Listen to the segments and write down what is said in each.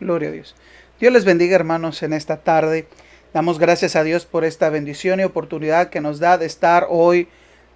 Gloria a Dios. Dios les bendiga, hermanos, en esta tarde. Damos gracias a Dios por esta bendición y oportunidad que nos da de estar hoy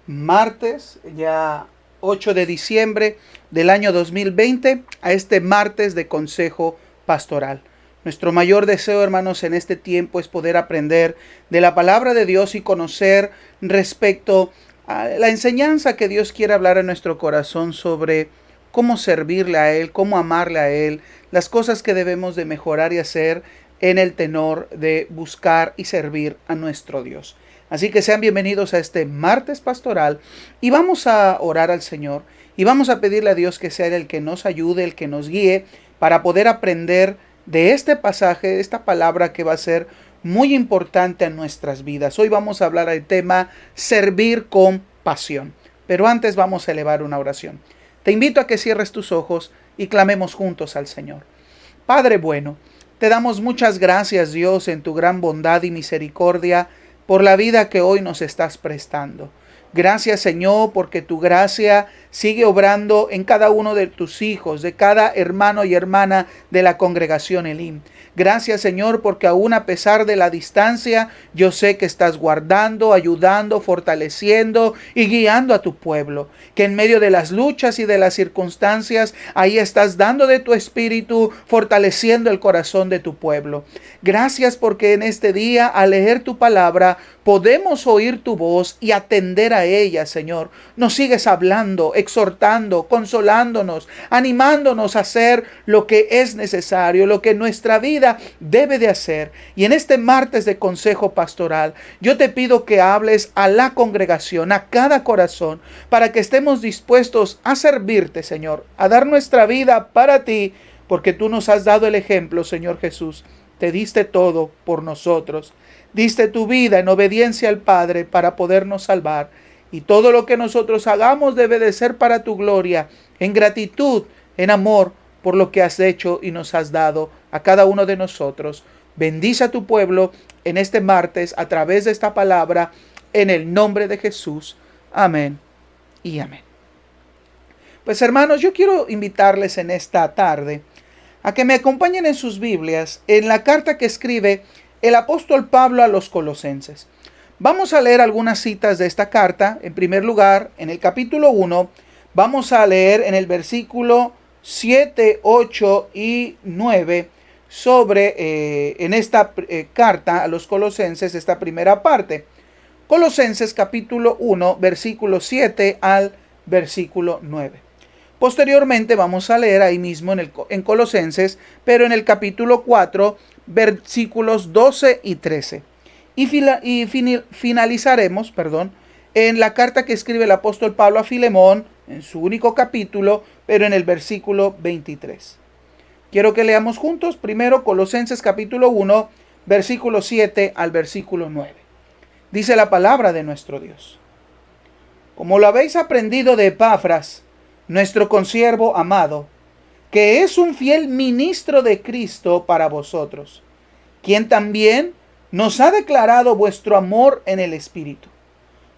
martes, ya 8 de diciembre del año 2020, a este martes de consejo pastoral. Nuestro mayor deseo, hermanos, en este tiempo es poder aprender de la palabra de Dios y conocer respecto a la enseñanza que Dios quiere hablar en nuestro corazón sobre cómo servirle a Él, cómo amarle a Él, las cosas que debemos de mejorar y hacer en el tenor de buscar y servir a nuestro Dios. Así que sean bienvenidos a este martes pastoral y vamos a orar al Señor y vamos a pedirle a Dios que sea Él el que nos ayude, el que nos guíe para poder aprender de este pasaje, de esta palabra que va a ser muy importante en nuestras vidas. Hoy vamos a hablar del tema servir con pasión. Pero antes vamos a elevar una oración. Te invito a que cierres tus ojos y clamemos juntos al Señor. Padre bueno, te damos muchas gracias, Dios, en tu gran bondad y misericordia por la vida que hoy nos estás prestando. Gracias, Señor, porque tu gracia sigue obrando en cada uno de tus hijos, de cada hermano y hermana de la congregación Elim. Gracias, Señor, porque aún a pesar de la distancia, yo sé que estás guardando, ayudando, fortaleciendo y guiando a tu pueblo. Que en medio de las luchas y de las circunstancias, ahí estás dando de tu espíritu, fortaleciendo el corazón de tu pueblo. Gracias porque en este día, al leer tu palabra, podemos oír tu voz y atender a ella, Señor. Nos sigues hablando, exhortando, consolándonos, animándonos a hacer lo que es necesario, lo que nuestra vida debe de hacer. Y en este martes de consejo pastoral, yo te pido que hables a la congregación, a cada corazón, para que estemos dispuestos a servirte, Señor, a dar nuestra vida para ti, porque tú nos has dado el ejemplo, Señor Jesús. Te diste todo por nosotros. Diste tu vida en obediencia al Padre para podernos salvar. Y todo lo que nosotros hagamos debe de ser para tu gloria, en gratitud, en amor, por lo que has hecho y nos has dado a cada uno de nosotros. Bendice a tu pueblo en este martes a través de esta palabra, en el nombre de Jesús. Amén y amén. Pues hermanos, yo quiero invitarles en esta tarde a que me acompañen en sus Biblias en la carta que escribe el apóstol Pablo a los Colosenses. Vamos a leer algunas citas de esta carta. En primer lugar, en el capítulo 1, vamos a leer en el versículo 7, 8 y 9 sobre en esta carta a los Colosenses, esta primera parte. Colosenses capítulo 1, versículo 7 al versículo 9. Posteriormente vamos a leer ahí mismo en Colosenses, pero en el capítulo 4, versículos 12 y 13. Y finalizaremos, en la carta que escribe el apóstol Pablo a Filemón, en su único capítulo, pero en el versículo 23. Quiero que leamos juntos primero Colosenses capítulo 1, versículo 7 al versículo 9. Dice la palabra de nuestro Dios. Como lo habéis aprendido de Epafras, nuestro consiervo amado, que es un fiel ministro de Cristo para vosotros, quien también nos ha declarado vuestro amor en el Espíritu,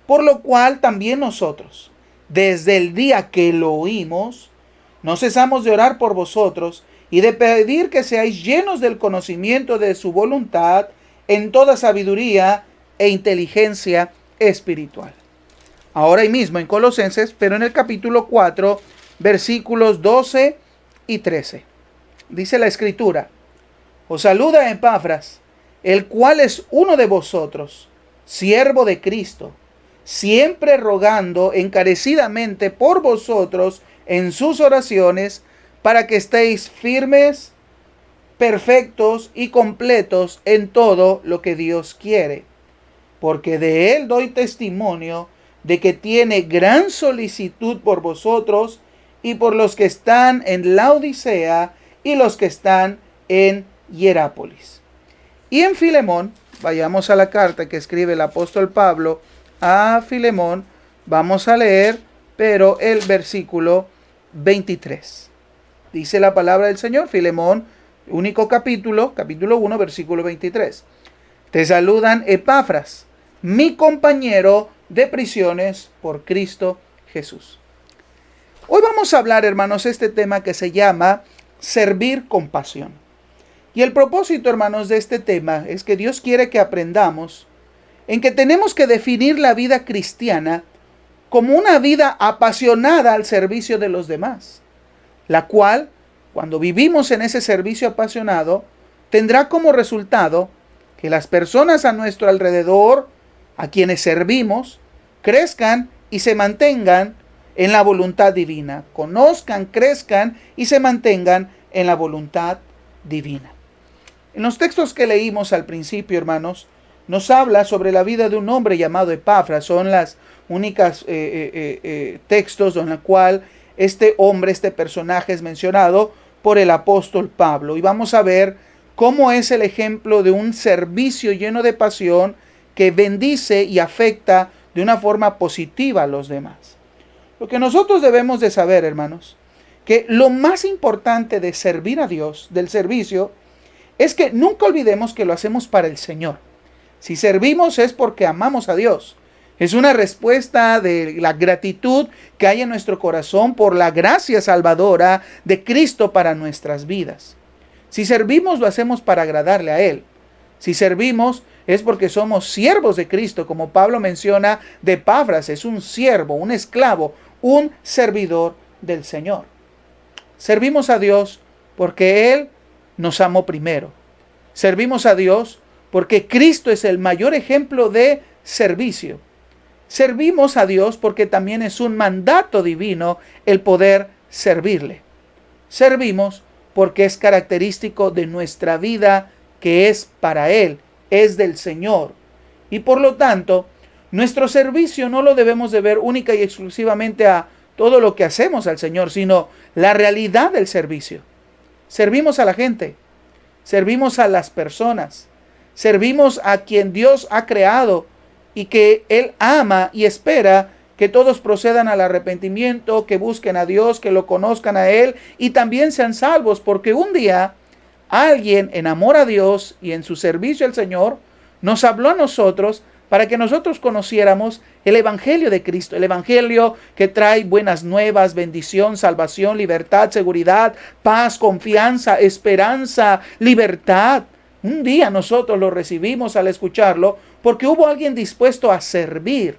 por lo cual también nosotros, desde el día que lo oímos, no cesamos de orar por vosotros y de pedir que seáis llenos del conocimiento de su voluntad en toda sabiduría e inteligencia espiritual. Ahora ahí mismo en Colosenses, pero en el capítulo 4, versículos 12 y 13. Dice la Escritura: os saluda Epafras, el cual es uno de vosotros, siervo de Cristo, siempre rogando encarecidamente por vosotros en sus oraciones, para que estéis firmes, perfectos y completos en todo lo que Dios quiere. Porque de él doy testimonio de que tiene gran solicitud por vosotros y por los que están en Laodicea y los que están en Hierápolis. Y en Filemón, vayamos a la carta que escribe el apóstol Pablo a Filemón, vamos a leer, pero el versículo 23. Dice la palabra del Señor, Filemón, único capítulo 1, versículo 23. Te saludan Epafras, mi compañero de prisiones por Cristo Jesús. Hoy vamos a hablar, hermanos, este tema que se llama servir con pasión. Y el propósito, hermanos, de este tema es que Dios quiere que aprendamos en que tenemos que definir la vida cristiana como una vida apasionada al servicio de los demás, la cual, cuando vivimos en ese servicio apasionado, tendrá como resultado que las personas a nuestro alrededor, a quienes servimos, crezcan y se mantengan en la voluntad divina, conozcan, crezcan y se mantengan en la voluntad divina. En los textos que leímos al principio, hermanos, nos habla sobre la vida de un hombre llamado Epafras. Son las únicas textos en los cuales este hombre, este personaje es mencionado por el apóstol Pablo. Y vamos a ver cómo es el ejemplo de un servicio lleno de pasión que bendice y afecta de una forma positiva a los demás. Lo que nosotros debemos de saber, hermanos, que lo más importante de servir a Dios, del servicio, es que nunca olvidemos que lo hacemos para el Señor. Si servimos es porque amamos a Dios. Es una respuesta de la gratitud que hay en nuestro corazón por la gracia salvadora de Cristo para nuestras vidas. Si servimos, lo hacemos para agradarle a Él. Si servimos, es porque somos siervos de Cristo, como Pablo menciona de Epafras, es un siervo, un esclavo, un servidor del Señor. Servimos a Dios porque Él nos amó primero. Servimos a Dios porque Cristo es el mayor ejemplo de servicio. Servimos a Dios porque también es un mandato divino el poder servirle. Servimos porque es característico de nuestra vida que es para Él, es del Señor. Y por lo tanto, nuestro servicio no lo debemos de ver única y exclusivamente a todo lo que hacemos al Señor, sino la realidad del servicio. Servimos a la gente, servimos a las personas, servimos a quien Dios ha creado y que Él ama y espera que todos procedan al arrepentimiento, que busquen a Dios, que lo conozcan a Él y también sean salvos, porque un día alguien en amor a Dios y en su servicio al Señor nos habló a nosotros para que nosotros conociéramos el Evangelio de Cristo, el Evangelio que trae buenas nuevas, bendición, salvación, libertad, seguridad, paz, confianza, esperanza, libertad. Un día nosotros lo recibimos al escucharlo porque hubo alguien dispuesto a servir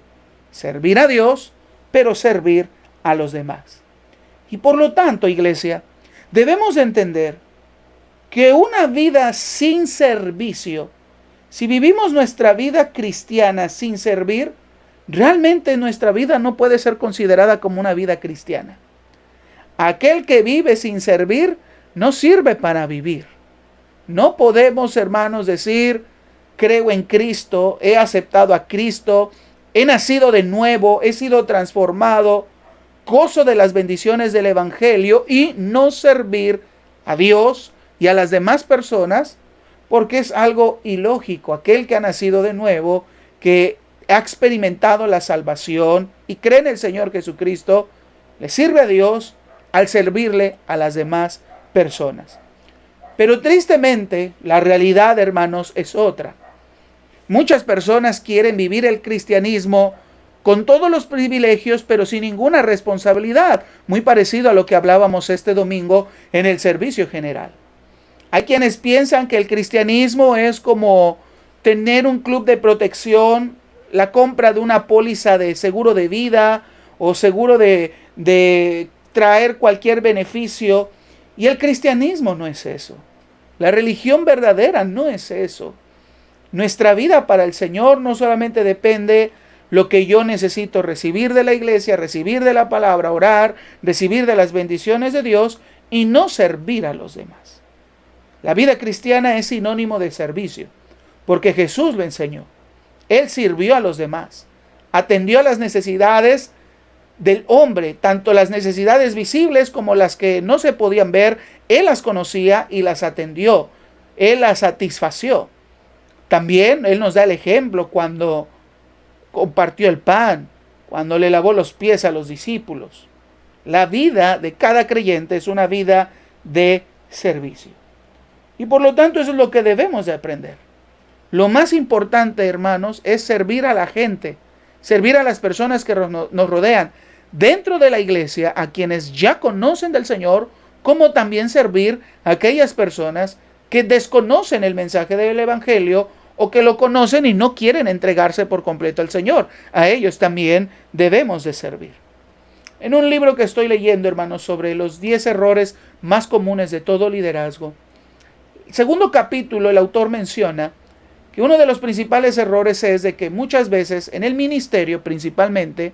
a Dios, pero servir a los demás. Y por lo tanto, iglesia, debemos entender que una vida sin servicio, si vivimos nuestra vida cristiana sin servir, realmente nuestra vida no puede ser considerada como una vida cristiana. Aquel que vive sin servir no sirve para vivir. No podemos, hermanos, decir, creo en Cristo, he aceptado a Cristo, he nacido de nuevo, he sido transformado, gozo de las bendiciones del Evangelio y no servir a Dios y a las demás personas, porque es algo ilógico. Aquel que ha nacido de nuevo, que ha experimentado la salvación y cree en el Señor Jesucristo, le sirve a Dios al servirle a las demás personas. Pero tristemente, la realidad, hermanos, es otra. Muchas personas quieren vivir el cristianismo con todos los privilegios, pero sin ninguna responsabilidad, muy parecido a lo que hablábamos este domingo en el servicio general. Hay quienes piensan que el cristianismo es como tener un club de protección, la compra de una póliza de seguro de vida o seguro de traer cualquier beneficio. Y el cristianismo no es eso. La religión verdadera no es eso. Nuestra vida para el Señor no solamente depende lo que yo necesito recibir de la iglesia, recibir de la palabra, orar, recibir de las bendiciones de Dios y no servir a los demás. La vida cristiana es sinónimo de servicio, porque Jesús lo enseñó. Él sirvió a los demás, atendió a las necesidades del hombre, tanto las necesidades visibles como las que no se podían ver. Él las conocía y las atendió, Él las satisfació. También Él nos da el ejemplo cuando compartió el pan, cuando le lavó los pies a los discípulos. La vida de cada creyente es una vida de servicio. Y por lo tanto eso es lo que debemos de aprender. Lo más importante, hermanos, es servir a la gente, servir a las personas que nos rodean dentro de la iglesia, a quienes ya conocen del Señor, como también servir a aquellas personas que desconocen el mensaje del Evangelio o que lo conocen y no quieren entregarse por completo al Señor. A ellos también debemos de servir. En un libro que estoy leyendo, hermanos, sobre los 10 errores más comunes de todo liderazgo, el segundo capítulo, el autor menciona que uno de los principales errores es de que muchas veces en el ministerio principalmente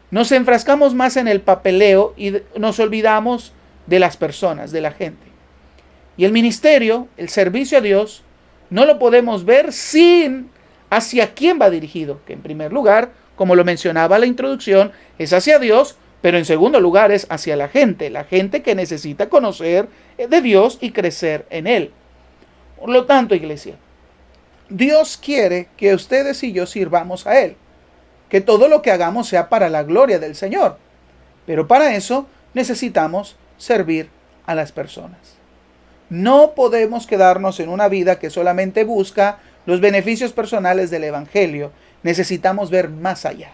nos enfrascamos más en el papeleo y nos olvidamos de las personas, de la gente. Y el ministerio, el servicio a Dios, no lo podemos ver sin hacia quién va dirigido, que en primer lugar, como lo mencionaba la introducción, es hacia Dios, pero en segundo lugar es hacia la gente que necesita conocer de Dios y crecer en Él. Por lo tanto, iglesia, Dios quiere que ustedes y yo sirvamos a Él, que todo lo que hagamos sea para la gloria del Señor, pero para eso necesitamos servir a las personas. No podemos quedarnos en una vida que solamente busca los beneficios personales del Evangelio. Necesitamos ver más allá.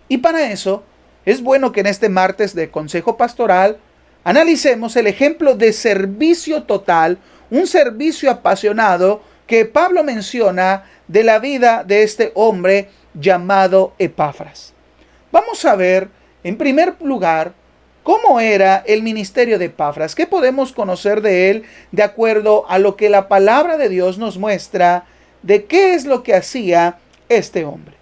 Y para eso es bueno que en este martes de Consejo Pastoral analicemos el ejemplo de servicio total, un servicio apasionado que Pablo menciona de la vida de este hombre llamado Epafras. Vamos a ver, en primer lugar, ¿cómo era el ministerio de Epafras? ¿Qué podemos conocer de él de acuerdo a lo que la palabra de Dios nos muestra de qué es lo que hacía este hombre?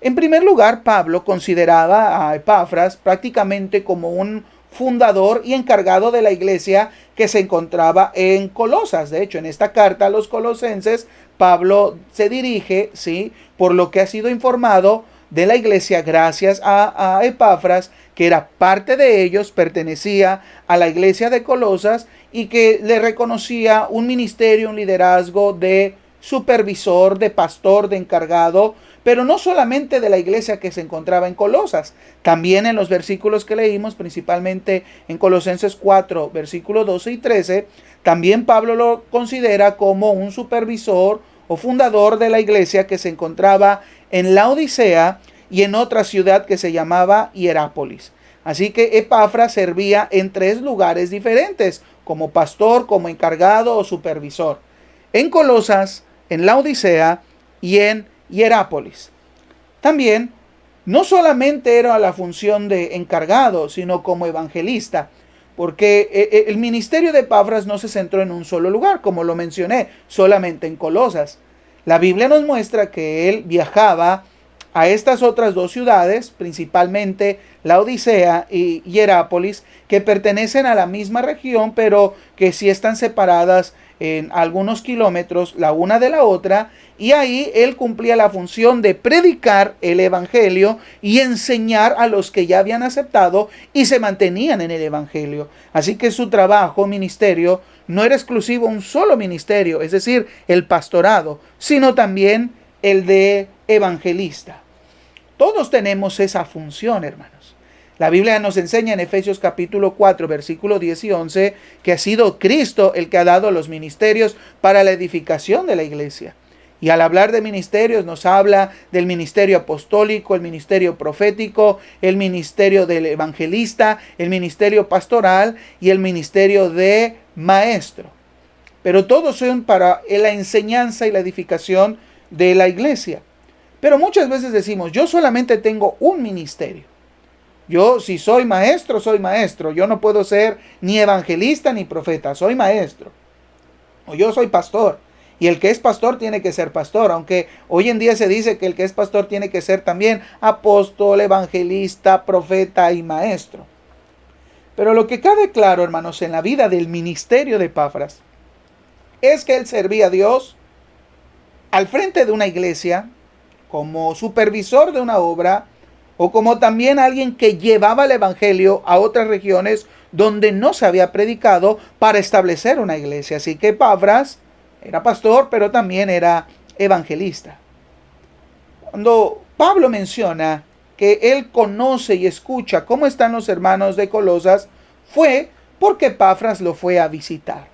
En primer lugar, Pablo consideraba a Epafras prácticamente como un fundador y encargado de la iglesia que se encontraba en Colosas. De hecho, en esta carta a los colosenses, Pablo se dirige, ¿sí?, por lo que ha sido informado de la iglesia gracias a Epafras, que era parte de ellos, pertenecía a la iglesia de Colosas y que le reconocía un ministerio, un liderazgo de supervisor, de pastor, de encargado, pero no solamente de la iglesia que se encontraba en Colosas, también en los versículos que leímos, principalmente en Colosenses 4, versículos 12 y 13, también Pablo lo considera como un supervisor o fundador de la iglesia que se encontraba en Laodicea y en otra ciudad que se llamaba Hierápolis. Así que Epafras servía en 3 lugares diferentes, como pastor, como encargado o supervisor. En Colosas, en Laodicea y en Hierápolis. También, no solamente era la función de encargado, sino como evangelista, porque el ministerio de Epafras no se centró en un solo lugar, como lo mencioné, solamente en Colosas. La Biblia nos muestra que él viajaba a estas otras 2 ciudades, principalmente Laodicea y Hierápolis, que pertenecen a la misma región, pero que sí están separadas en algunos kilómetros la una de la otra, y ahí él cumplía la función de predicar el evangelio y enseñar a los que ya habían aceptado y se mantenían en el evangelio. Así que su trabajo, ministerio, no era exclusivo a un solo ministerio, es decir, el pastorado, sino también el de evangelista. Todos tenemos esa función, hermanos. La Biblia nos enseña en Efesios capítulo 4, versículos 10 y 11, que ha sido Cristo el que ha dado los ministerios para la edificación de la iglesia. Y al hablar de ministerios nos habla del ministerio apostólico, el ministerio profético, el ministerio del evangelista, el ministerio pastoral y el ministerio de maestro. Pero todos son para la enseñanza y la edificación de la iglesia. Pero muchas veces decimos, yo solamente tengo un ministerio. Yo, si soy maestro, soy maestro. Yo no puedo ser ni evangelista ni profeta, soy maestro. O yo soy pastor. Y el que es pastor tiene que ser pastor, aunque hoy en día se dice que el que es pastor tiene que ser también apóstol, evangelista, profeta y maestro. Pero lo que cabe claro, hermanos, en la vida del ministerio de Epafras, es que él servía a Dios al frente de una iglesia, como supervisor de una obra, o como también alguien que llevaba el evangelio a otras regiones donde no se había predicado para establecer una iglesia. Así que Epafras era pastor, pero también era evangelista. Cuando Pablo menciona que él conoce y escucha cómo están los hermanos de Colosas, fue porque Epafras lo fue a visitar.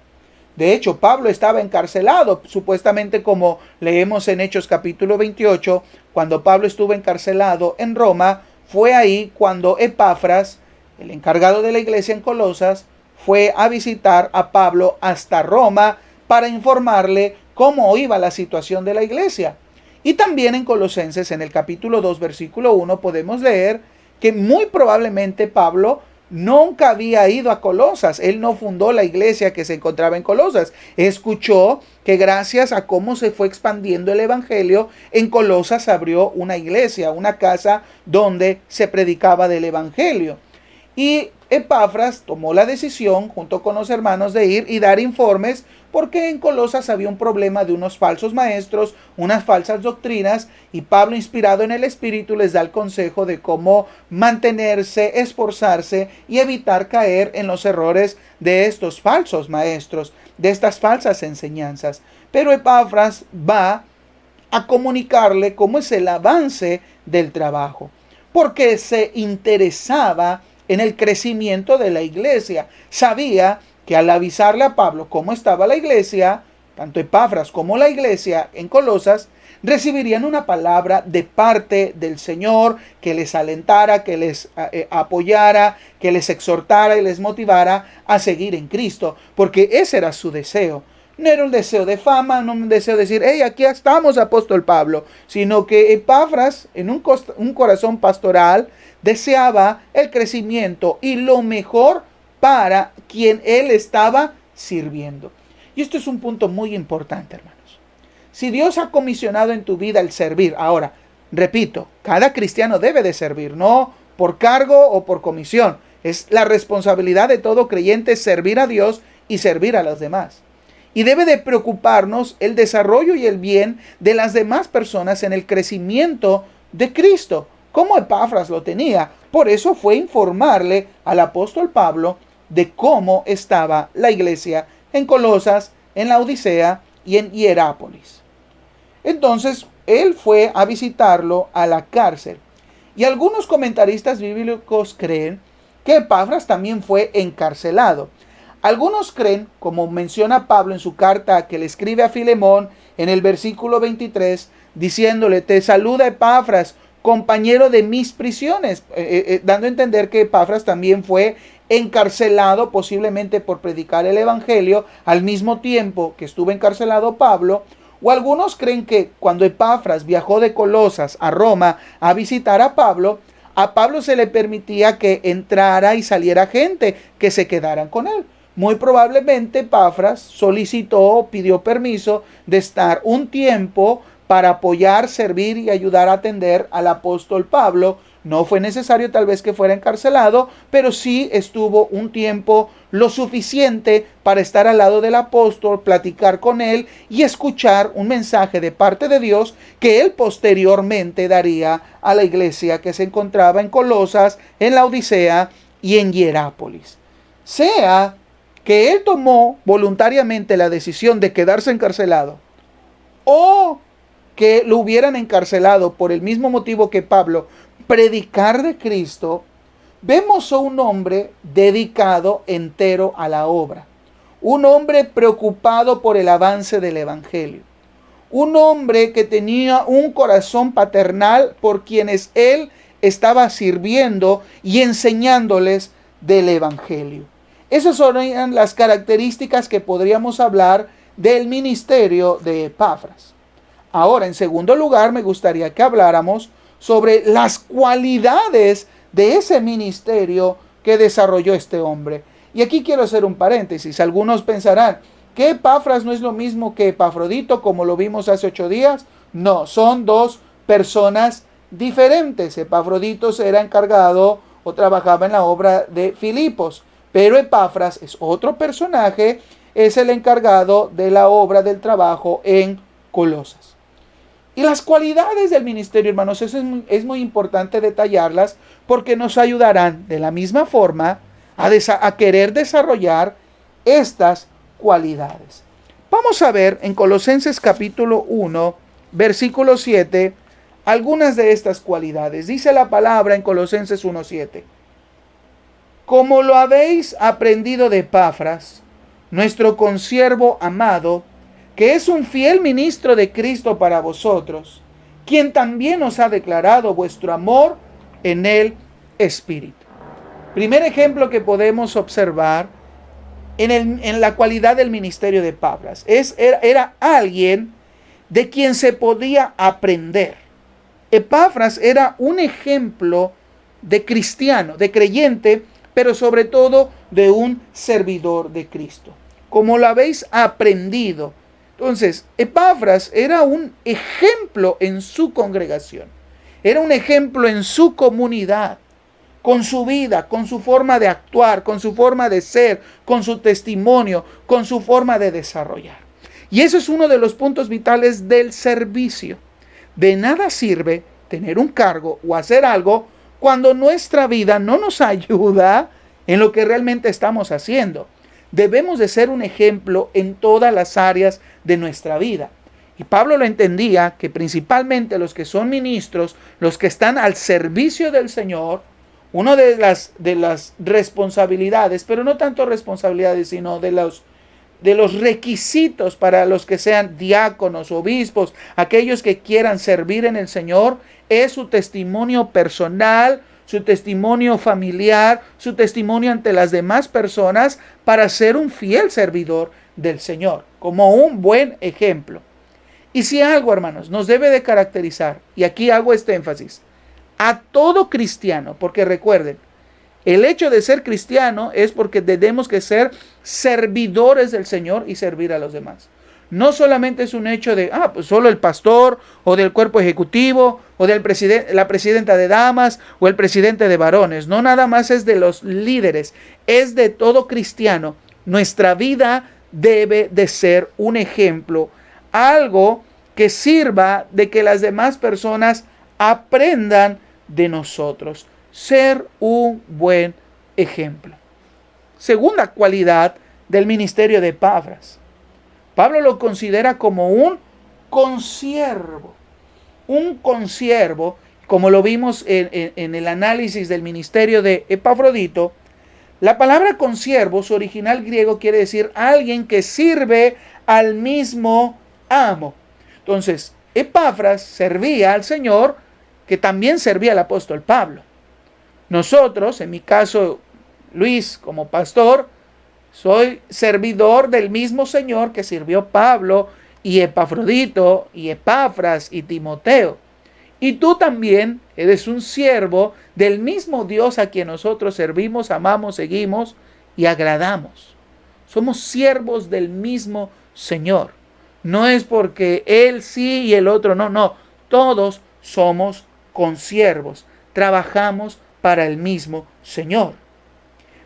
De hecho, Pablo estaba encarcelado, supuestamente como leemos en Hechos capítulo 28, cuando Pablo estuvo encarcelado en Roma, fue ahí cuando Epafras, el encargado de la iglesia en Colosas, fue a visitar a Pablo hasta Roma para informarle cómo iba la situación de la iglesia. Y también en Colosenses, en el capítulo 2, versículo 1, podemos leer que muy probablemente Pablo nunca había ido a Colosas. Él no fundó la iglesia que se encontraba en Colosas. Escuchó que gracias a cómo se fue expandiendo el evangelio, en Colosas abrió una iglesia, una casa donde se predicaba del evangelio. Y Epafras tomó la decisión, junto con los hermanos, de ir y dar informes, porque en Colosas había un problema de unos falsos maestros, unas falsas doctrinas, y Pablo, inspirado en el Espíritu, les da el consejo de cómo mantenerse, esforzarse y evitar caer en los errores de estos falsos maestros, de estas falsas enseñanzas. Pero Epafras va a comunicarle cómo es el avance del trabajo, porque se interesaba en el crecimiento de la iglesia. Sabía que al avisarle a Pablo cómo estaba la iglesia, tanto Epafras como la iglesia en Colosas, recibirían una palabra de parte del Señor que les alentara, que les apoyara, que les exhortara y les motivara a seguir en Cristo, porque ese era su deseo. No era un deseo de fama, no un deseo de decir, hey, aquí estamos, apóstol Pablo, sino que Epafras, en un corazón pastoral, deseaba el crecimiento y lo mejor para quien él estaba sirviendo. Y esto es un punto muy importante, hermanos. Si Dios ha comisionado en tu vida el servir, ahora, repito, cada cristiano debe de servir, no por cargo o por comisión. Es la responsabilidad de todo creyente servir a Dios y servir a los demás. Y debe de preocuparnos el desarrollo y el bien de las demás personas en el crecimiento de Cristo, como Epafras lo tenía. Por eso fue informarle al apóstol Pablo de cómo estaba la iglesia en Colosas, en la Odisea y en Hierápolis. Entonces, él fue a visitarlo a la cárcel. Y algunos comentaristas bíblicos creen que Epafras también fue encarcelado. Algunos creen, como menciona Pablo en su carta que le escribe a Filemón en el versículo 23, diciéndole, te saluda Epafras, compañero de mis prisiones, dando a entender que Epafras también fue encarcelado posiblemente por predicar el evangelio al mismo tiempo que estuvo encarcelado Pablo. O algunos creen que cuando Epafras viajó de Colosas a Roma a visitar a Pablo se le permitía que entrara y saliera gente que se quedaran con él. Muy probablemente Epafras solicitó, pidió permiso de estar un tiempo para apoyar, servir y ayudar a atender al apóstol Pablo. No fue necesario tal vez que fuera encarcelado, pero sí estuvo un tiempo lo suficiente para estar al lado del apóstol, platicar con él y escuchar un mensaje de parte de Dios que él posteriormente daría a la iglesia que se encontraba en Colosas, en la Odisea y en Hierápolis. Sea que él tomó voluntariamente la decisión de quedarse encarcelado o que lo hubieran encarcelado por el mismo motivo que Pablo, predicar de Cristo, vemos a un hombre dedicado entero a la obra, un hombre preocupado por el avance del evangelio, un hombre que tenía un corazón paternal por quienes él estaba sirviendo y enseñándoles del evangelio. Esas son las características que podríamos hablar del ministerio de Epafras. Ahora, en segundo lugar, me gustaría que habláramos sobre las cualidades de ese ministerio que desarrolló este hombre. Y aquí quiero hacer un paréntesis. Algunos pensarán que Epafras no es lo mismo que Epafrodito, como lo vimos hace 8 días. No, son dos personas diferentes. Epafrodito era encargado o trabajaba en la obra de Filipos, pero Epafras es otro personaje, es el encargado de la obra del trabajo en Colosas. Y las cualidades del ministerio, hermanos, es muy importante detallarlas porque nos ayudarán de la misma forma a querer desarrollar estas cualidades. Vamos a ver en Colosenses capítulo 1, versículo 7, algunas de estas cualidades. Dice la palabra en Colosenses 1:7. Como lo habéis aprendido de Epafras, nuestro consiervo amado, que es un fiel ministro de Cristo para vosotros, quien también os ha declarado vuestro amor en el Espíritu. Primer ejemplo que podemos observar en la cualidad del ministerio de Epafras. Era alguien de quien se podía aprender. Epafras era un ejemplo de cristiano, de creyente, pero sobre todo de un servidor de Cristo. Como lo habéis aprendido. Entonces, Epafras era un ejemplo en su congregación. Era un ejemplo en su comunidad, con su vida, con su forma de actuar, con su forma de ser, con su testimonio, con su forma de desarrollar. Y eso es uno de los puntos vitales del servicio. De nada sirve tener un cargo o hacer algo cuando nuestra vida no nos ayuda en lo que realmente estamos haciendo. Debemos de ser un ejemplo en todas las áreas de nuestra vida. Y Pablo lo entendía, que principalmente los que son ministros, los que están al servicio del Señor, una de las responsabilidades, pero no tanto responsabilidades, sino de los requisitos para los que sean diáconos, obispos, aquellos que quieran servir en el Señor, es su testimonio personal, su testimonio familiar, su testimonio ante las demás personas para ser un fiel servidor del Señor, como un buen ejemplo. Y si algo, hermanos, nos debe de caracterizar, y aquí hago este énfasis, a todo cristiano, porque recuerden, el hecho de ser cristiano es porque tenemos que ser servidores del Señor y servir a los demás. No solamente es un hecho de, pues solo el pastor o del cuerpo ejecutivo o del la presidenta de damas o el presidente de varones. No nada más es de los líderes, es de todo cristiano. Nuestra vida debe de ser un ejemplo, algo que sirva de que las demás personas aprendan de nosotros. Ser un buen ejemplo. Segunda cualidad del ministerio de Epafras. Pablo lo considera como un consiervo. Un consiervo, como lo vimos en el análisis del ministerio de Epafrodito. La palabra consiervo, su original griego, quiere decir alguien que sirve al mismo amo. Entonces, Epafras servía al Señor, que también servía al apóstol Pablo. Nosotros, en mi caso, Luis, como pastor, soy servidor del mismo Señor que sirvió Pablo y Epafrodito y Epafras y Timoteo. Y tú también eres un siervo del mismo Dios a quien nosotros servimos, amamos, seguimos y agradamos. Somos siervos del mismo Señor. No es porque Él sí y el otro no, no. Todos somos consiervos. Trabajamos para el mismo Señor.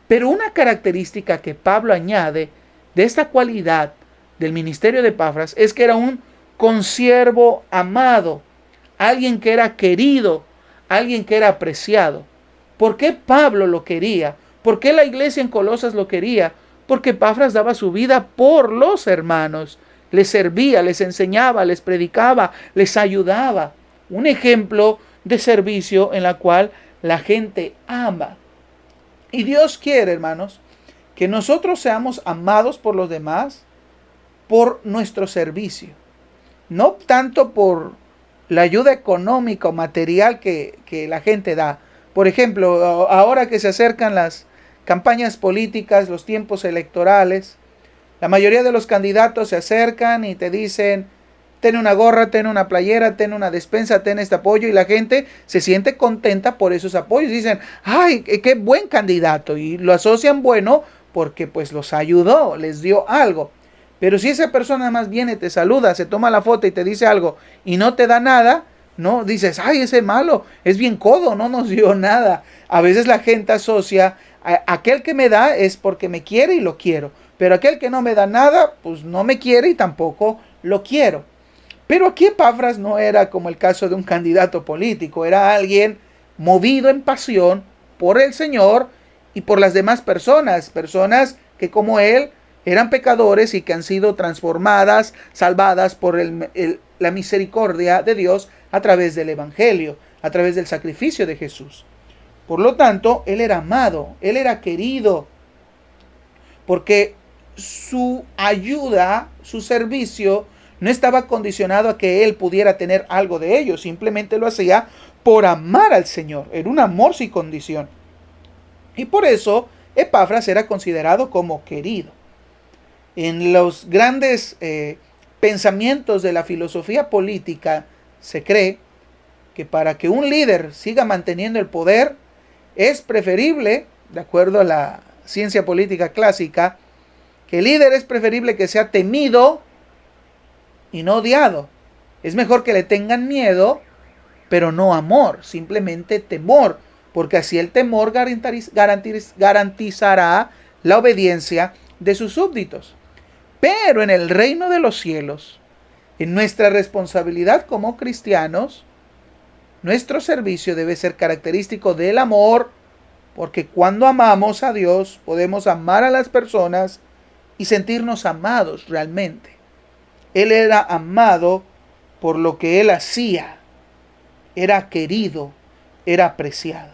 Pero una característica que Pablo añade de esta cualidad del ministerio de Epafras es que era un consiervo amado, alguien que era querido, alguien que era apreciado. ¿Por qué Pablo lo quería? ¿Por qué la iglesia en Colosas lo quería? Porque Epafras daba su vida por los hermanos, les servía, les enseñaba, les predicaba, les ayudaba. Un ejemplo de servicio en la cual la gente ama. Y Dios quiere, hermanos, que nosotros seamos amados por los demás por nuestro servicio. No tanto por la ayuda económica o material que la gente da. Por ejemplo, ahora que se acercan las campañas políticas, los tiempos electorales, la mayoría de los candidatos se acercan y te dicen, ten una gorra, ten una playera, ten una despensa, ten este apoyo, y la gente se siente contenta por esos apoyos. Dicen, ay, qué buen candidato, y lo asocian bueno porque pues los ayudó, les dio algo. Pero si esa persona más viene, te saluda, se toma la foto y te dice algo y no te da nada, no dices, ay, ese malo, es bien codo, no nos dio nada. A veces la gente asocia, aquel que me da es porque me quiere y lo quiero, pero aquel que no me da nada, pues no me quiere y tampoco lo quiero. Pero aquí Epafras no era como el caso de un candidato político, era alguien movido en pasión por el Señor y por las demás personas que como él eran pecadores y que han sido transformadas, salvadas por la misericordia de Dios a través del Evangelio, a través del sacrificio de Jesús. Por lo tanto, él era amado, él era querido, porque su ayuda, su servicio, no estaba condicionado a que él pudiera tener algo de ello, simplemente lo hacía por amar al Señor, era un amor sin condición. Y por eso Epafras era considerado como querido. En los grandes pensamientos de la filosofía política se cree que para que un líder siga manteniendo el poder es preferible, de acuerdo a la ciencia política clásica, que el líder es preferible que sea temido y no odiado. Es mejor que le tengan miedo, pero no amor, simplemente temor, porque así el temor garantizará la obediencia de sus súbditos. Pero en el reino de los cielos, en nuestra responsabilidad como cristianos, nuestro servicio debe ser característico del amor, porque cuando amamos a Dios podemos amar a las personas y sentirnos amados realmente. Él era amado por lo que él hacía, era querido, era apreciado.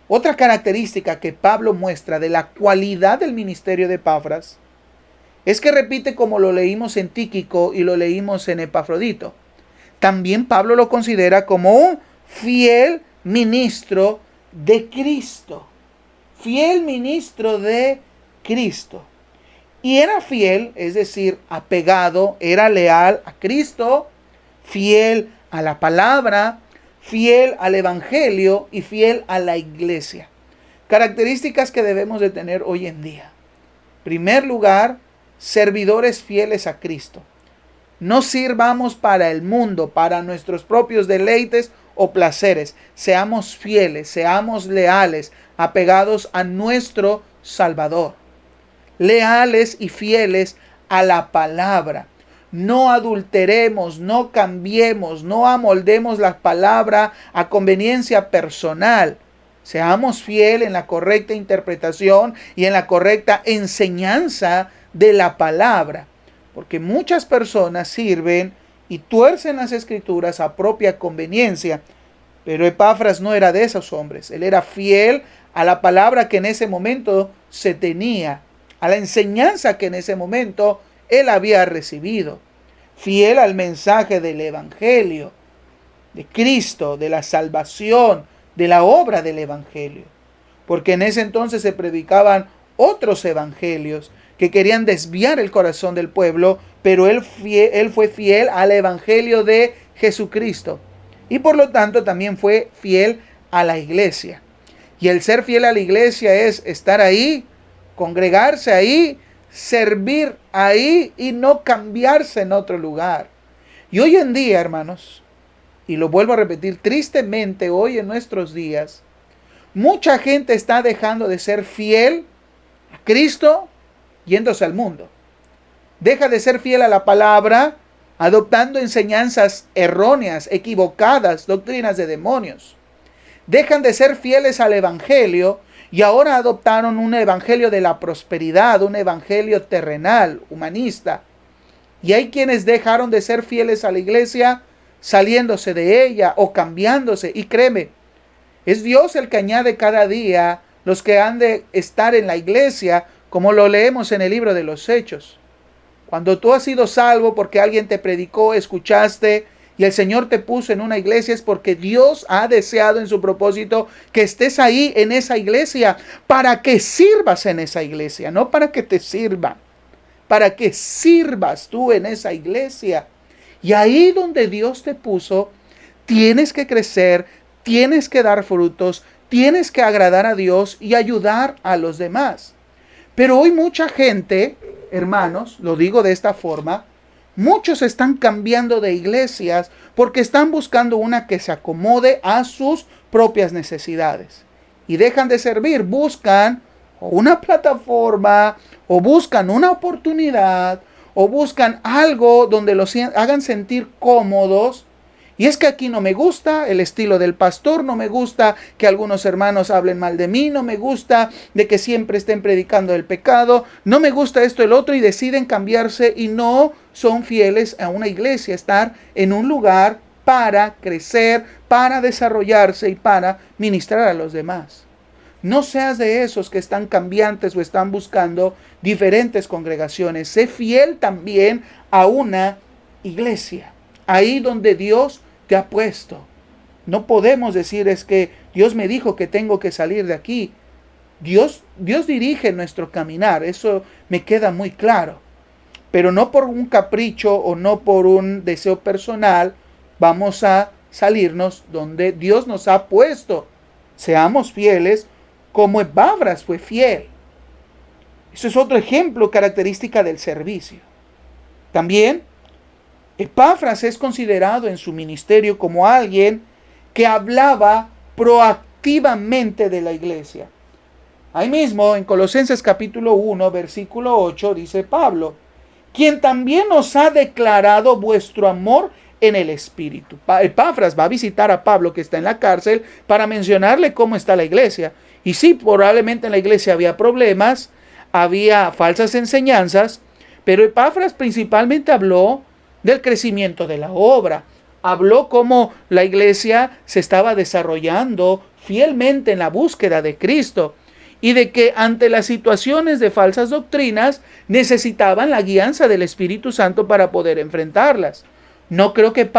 Otra característica que Pablo muestra de la cualidad del ministerio de Epafras es que repite como lo leímos en Tíquico y lo leímos en Epafrodito. También Pablo lo considera como un fiel ministro de Cristo. Fiel ministro de Cristo. Y era fiel, es decir, apegado, era leal a Cristo, fiel a la palabra, fiel al evangelio y fiel a la iglesia. Características que debemos de tener hoy en día. En primer lugar, servidores fieles a Cristo. No sirvamos para el mundo, para nuestros propios deleites o placeres. Seamos fieles, seamos leales, apegados a nuestro Salvador. Leales y fieles a la palabra. No adulteremos, no cambiemos, no amoldemos la palabra a conveniencia personal. Seamos fieles en la correcta interpretación y en la correcta enseñanza de la palabra. Porque muchas personas sirven y tuercen las escrituras a propia conveniencia. Pero Epafras no era de esos hombres. Él era fiel a la palabra que en ese momento se tenía, a la enseñanza que en ese momento él había recibido. Fiel al mensaje del evangelio, de Cristo, de la salvación, de la obra del evangelio. Porque en ese entonces se predicaban otros evangelios que querían desviar el corazón del pueblo, pero él fue fiel al evangelio de Jesucristo. Y por lo tanto también fue fiel a la iglesia. Y el ser fiel a la iglesia es estar ahí, congregarse ahí, servir ahí y no cambiarse en otro lugar. Y hoy en día, hermanos, y lo vuelvo a repetir, tristemente hoy en nuestros días, mucha gente está dejando de ser fiel a Cristo yéndose al mundo. Deja de ser fiel a la palabra, adoptando enseñanzas erróneas, equivocadas, doctrinas de demonios. Dejan de ser fieles al evangelio y ahora adoptaron un evangelio de la prosperidad, un evangelio terrenal, humanista. Y hay quienes dejaron de ser fieles a la iglesia saliéndose de ella o cambiándose. Y créeme, es Dios el que añade cada día los que han de estar en la iglesia, como lo leemos en el libro de los Hechos. Cuando tú has sido salvo porque alguien te predicó, escuchaste y el Señor te puso en una iglesia, es porque Dios ha deseado en su propósito que estés ahí en esa iglesia para que sirvas en esa iglesia, no para que te sirvan, para que sirvas tú en esa iglesia. Y ahí donde Dios te puso, tienes que crecer, tienes que dar frutos, tienes que agradar a Dios y ayudar a los demás. Pero hoy mucha gente, hermanos, lo digo de esta forma, muchos están cambiando de iglesias porque están buscando una que se acomode a sus propias necesidades. Y dejan de servir, buscan una plataforma o buscan una oportunidad o buscan algo donde los hagan sentir cómodos. Y es que aquí no me gusta el estilo del pastor, no me gusta que algunos hermanos hablen mal de mí, no me gusta de que siempre estén predicando el pecado, no me gusta esto, el otro, y deciden cambiarse y no son fieles a una iglesia, estar en un lugar para crecer, para desarrollarse y para ministrar a los demás. No seas de esos que están cambiantes o están buscando diferentes congregaciones. Sé fiel también a una iglesia, ahí donde Dios te ha puesto. No podemos decir es que Dios me dijo que tengo que salir de aquí. Dios dirige nuestro caminar. Eso me queda muy claro. Pero no por un capricho o no por un deseo personal vamos a salirnos donde Dios nos ha puesto. Seamos fieles como Epafras fue fiel. Eso es otro ejemplo característica del servicio. También Epafras es considerado en su ministerio como alguien que hablaba proactivamente de la iglesia. Ahí mismo en Colosenses capítulo 1, versículo 8 dice Pablo, quien también os ha declarado vuestro amor en el Espíritu. Epafras va a visitar a Pablo que está en la cárcel para mencionarle cómo está la iglesia. Y sí, probablemente en la iglesia había problemas, había falsas enseñanzas, pero Epafras principalmente habló del crecimiento de la obra. Habló cómo la iglesia se estaba desarrollando fielmente en la búsqueda de Cristo y de que ante las situaciones de falsas doctrinas necesitaban la guianza del Espíritu Santo para poder enfrentarlas. No creo que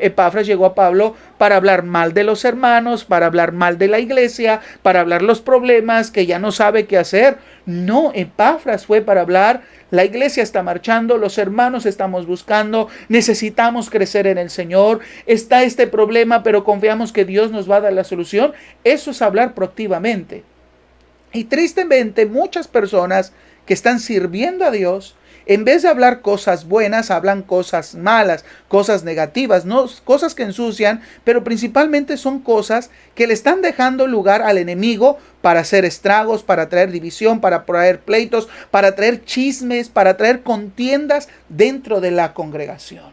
Epafras llegó a Pablo para hablar mal de los hermanos, para hablar mal de la iglesia, para hablar los problemas que ya no sabe qué hacer. No, Epafras fue para hablar, la iglesia está marchando, los hermanos estamos buscando, necesitamos crecer en el Señor, está este problema, pero confiamos que Dios nos va a dar la solución. Eso es hablar proactivamente. Y tristemente muchas personas que están sirviendo a Dios, en vez de hablar cosas buenas, hablan cosas malas, cosas negativas, no, cosas que ensucian, pero principalmente son cosas que le están dejando lugar al enemigo para hacer estragos, para traer división, para traer pleitos, para traer chismes, para traer contiendas dentro de la congregación.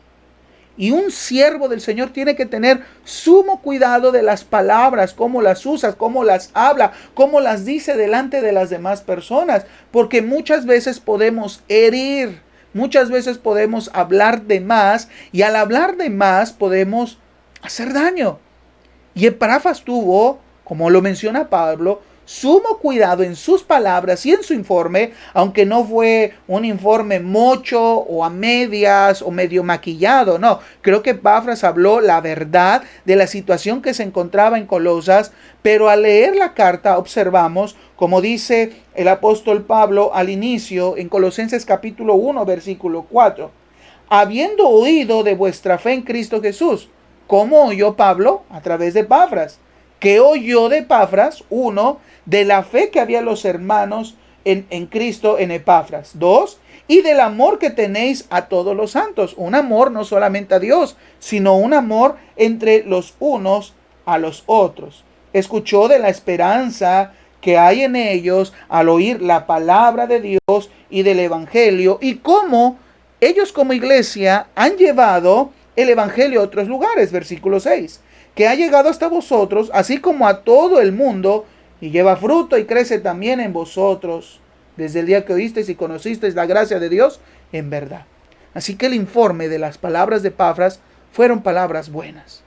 Y un siervo del Señor tiene que tener sumo cuidado de las palabras, cómo las usa, cómo las habla, cómo las dice delante de las demás personas. Porque muchas veces podemos herir, muchas veces podemos hablar de más y al hablar de más podemos hacer daño. Y Epafras tuvo, como lo menciona Pablo, sumo cuidado en sus palabras y en su informe, aunque no fue un informe mocho o a medias o medio maquillado, no. Creo que Epafras habló la verdad de la situación que se encontraba en Colosas, pero al leer la carta observamos, como dice el apóstol Pablo al inicio en Colosenses capítulo 1, versículo 4, habiendo oído de vuestra fe en Cristo Jesús. ¿Cómo oyó Pablo? A través de Epafras. ¿Qué oyó de Epafras? 1, de la fe que había los hermanos en Cristo en Epafras. 2, y del amor que tenéis a todos los santos. Un amor no solamente a Dios, sino un amor entre los unos a los otros. Escuchó de la esperanza que hay en ellos al oír la palabra de Dios y del Evangelio y cómo ellos como iglesia han llevado el Evangelio a otros lugares. Versículo 6. Que ha llegado hasta vosotros, así como a todo el mundo, y lleva fruto y crece también en vosotros, desde el día que oísteis y conocisteis la gracia de Dios en verdad. Así que el informe de las palabras de Epafras fueron palabras buenas.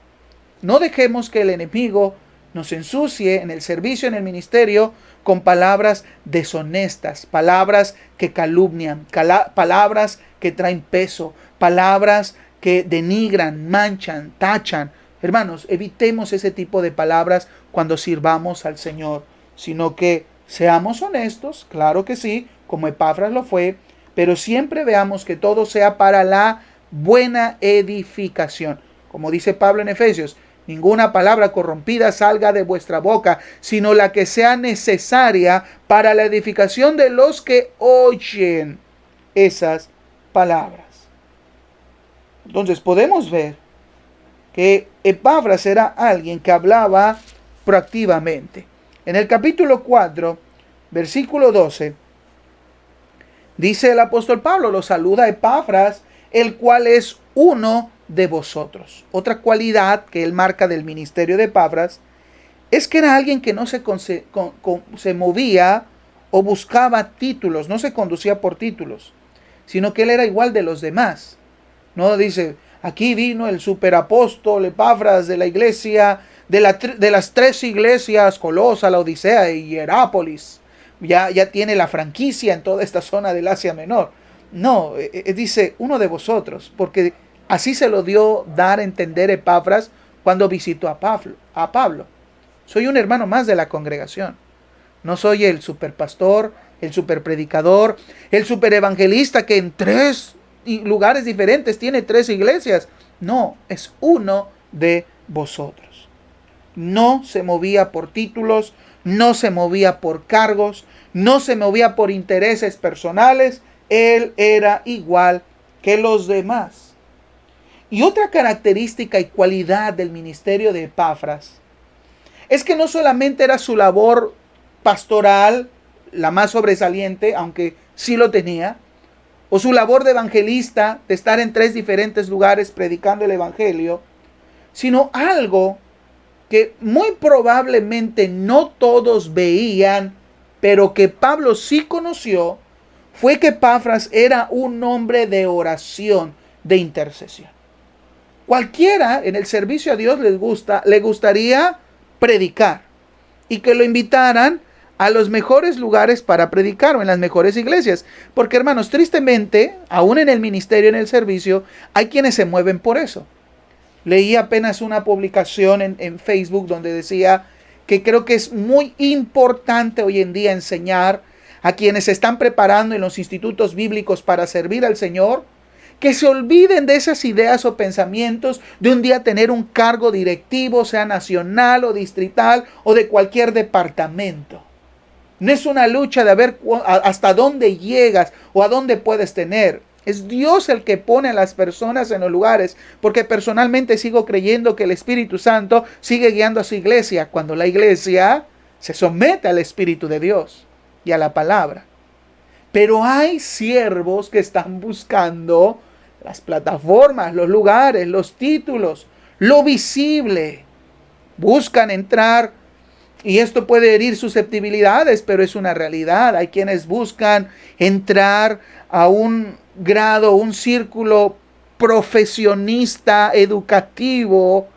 No dejemos que el enemigo nos ensucie en el servicio, en el ministerio, con palabras deshonestas, palabras que calumnian, palabras que traen peso, palabras que denigran, manchan, tachan. Hermanos, evitemos ese tipo de palabras cuando sirvamos al Señor, sino que seamos honestos, claro que sí, como Epafras lo fue, pero siempre veamos que todo sea para la buena edificación. Como dice Pablo en Efesios, ninguna palabra corrompida salga de vuestra boca, sino la que sea necesaria para la edificación de los que oyen esas palabras. Entonces podemos ver que Epafras era alguien que hablaba proactivamente. En el capítulo 4, versículo 12, dice el apóstol Pablo, lo saluda Epafras, el cual es uno de vosotros. Otra cualidad que él marca del ministerio de Epafras es que era alguien que no se movía o buscaba títulos, no se conducía por títulos, sino que él era igual de los demás. No dice, aquí vino el superapóstol Epafras de la iglesia, de las 3 iglesias, Colosa, la Odisea y Hierápolis. Ya tiene la franquicia en toda esta zona del Asia Menor. No, dice uno de vosotros, porque así se lo dio dar a entender Epafras cuando visitó a Pablo. Soy un hermano más de la congregación. No soy el superpastor el superpredicador, el superevangelista que en 3 lugares diferentes tiene 3 iglesias. No, es uno de vosotros. No se movía por títulos, no se movía por cargos, no se movía por intereses personales. Él era igual que los demás. Y otra característica y cualidad del ministerio de Epafras es que no solamente era su labor pastoral la más sobresaliente, aunque sí lo tenía, o su labor de evangelista, de estar en 3 diferentes lugares predicando el evangelio, sino algo que muy probablemente no todos veían, pero que Pablo sí conoció, fue que Epafras era un hombre de oración, de intercesión. Cualquiera en el servicio a Dios le gustaría predicar y que lo invitaran a los mejores lugares para predicar o en las mejores iglesias. Porque, hermanos, tristemente, aún en el ministerio, en el servicio, hay quienes se mueven por eso. Leí apenas una publicación en Facebook donde decía que creo que es muy importante hoy en día enseñar a quienes se están preparando en los institutos bíblicos para servir al Señor, que se olviden de esas ideas o pensamientos de un día tener un cargo directivo, sea nacional o distrital o de cualquier departamento. No es una lucha de ver hasta dónde llegas o a dónde puedes tener. Es Dios el que pone a las personas en los lugares, porque personalmente sigo creyendo que el Espíritu Santo sigue guiando a su iglesia cuando la iglesia se somete al Espíritu de Dios y a la palabra. Pero hay siervos que están buscando las plataformas, los lugares, los títulos, lo visible. Buscan entrar, y esto puede herir susceptibilidades, pero es una realidad. Hay quienes buscan entrar a un grado, un círculo profesionista, educativo,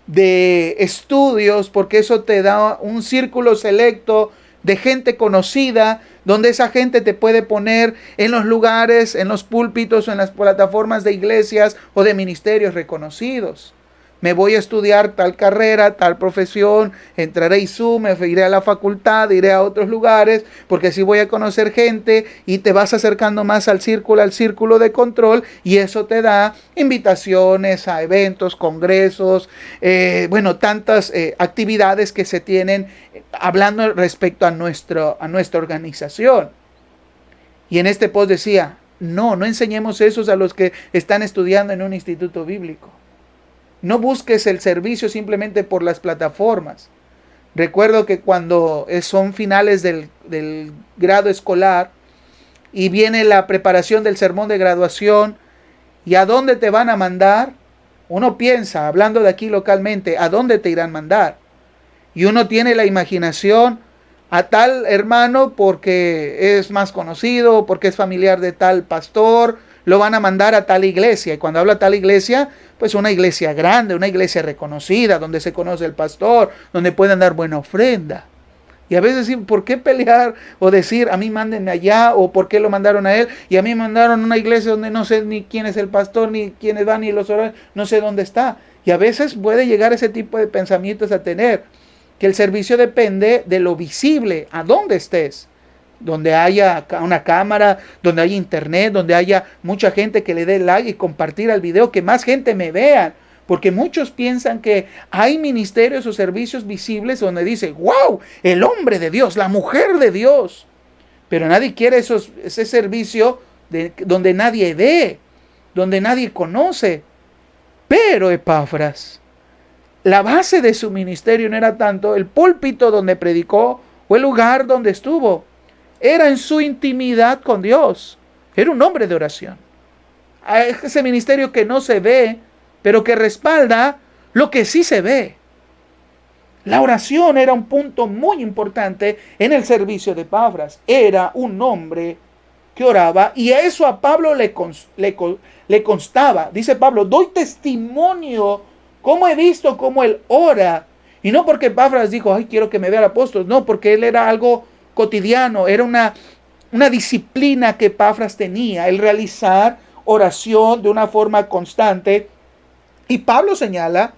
de estudios, porque eso te da un círculo selecto de gente conocida, donde esa gente te puede poner en los lugares, en los púlpitos o en las plataformas de iglesias o de ministerios reconocidos. Me voy a estudiar tal carrera, tal profesión, entraré a ISU, me iré a la facultad, iré a otros lugares, porque así voy a conocer gente y te vas acercando más al círculo de control, y eso te da invitaciones a eventos, congresos, tantas actividades que se tienen hablando respecto a nuestra organización. Y en este post decía, no enseñemos eso a los que están estudiando en un instituto bíblico. No busques el servicio simplemente por las plataformas. Recuerdo que cuando son finales del grado escolar y viene la preparación del sermón de graduación, ¿y a dónde te van a mandar? Uno piensa, hablando de aquí localmente, ¿a dónde te irán a mandar? Y uno tiene la imaginación a tal hermano porque es más conocido, porque es familiar de tal pastor, lo van a mandar a tal iglesia. Y cuando habla tal iglesia, pues una iglesia grande, una iglesia reconocida, donde se conoce el pastor, donde pueden dar buena ofrenda. Y a veces decir, ¿por qué pelear o decir, a mí mándenme allá, o por qué lo mandaron a él? Y a mí mandaron a una iglesia donde no sé ni quién es el pastor, ni quiénes van, ni los horarios, no sé dónde está. Y a veces puede llegar ese tipo de pensamientos a tener, que el servicio depende de lo visible, a dónde estés. Donde haya una cámara, donde haya internet, donde haya mucha gente que le dé like y compartir al video, que más gente me vea. Porque muchos piensan que hay ministerios o servicios visibles donde dice, wow, el hombre de Dios, la mujer de Dios. Pero nadie quiere ese servicio donde nadie ve, donde nadie conoce. Pero Epafras, la base de su ministerio no era tanto el púlpito donde predicó o el lugar donde estuvo. Era en su intimidad con Dios. Era un hombre de oración. Ese ministerio que no se ve, pero que respalda lo que sí se ve. La oración era un punto muy importante en el servicio de Epafras. Era un hombre que oraba, y a eso a Pablo le constaba. Dice Pablo, doy testimonio cómo he visto cómo él ora. Y no porque Epafras dijo, ay, quiero que me vea el apóstol. No, porque él era algo cotidiano, era una disciplina que Epafras tenía, el realizar oración de una forma constante. Y Pablo señala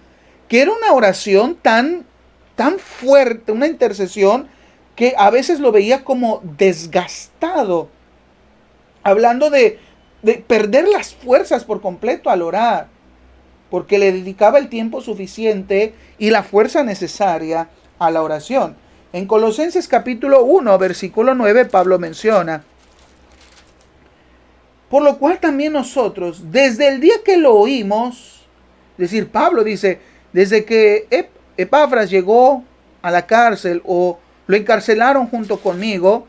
que era una oración tan fuerte, una intercesión que a veces lo veía como desgastado, hablando de perder las fuerzas por completo al orar, porque le dedicaba el tiempo suficiente y la fuerza necesaria a la oración. En Colosenses capítulo 1, versículo 9, Pablo menciona: por lo cual también nosotros, desde el día que lo oímos, es decir, Pablo dice, desde que Epafras llegó a la cárcel o lo encarcelaron junto conmigo,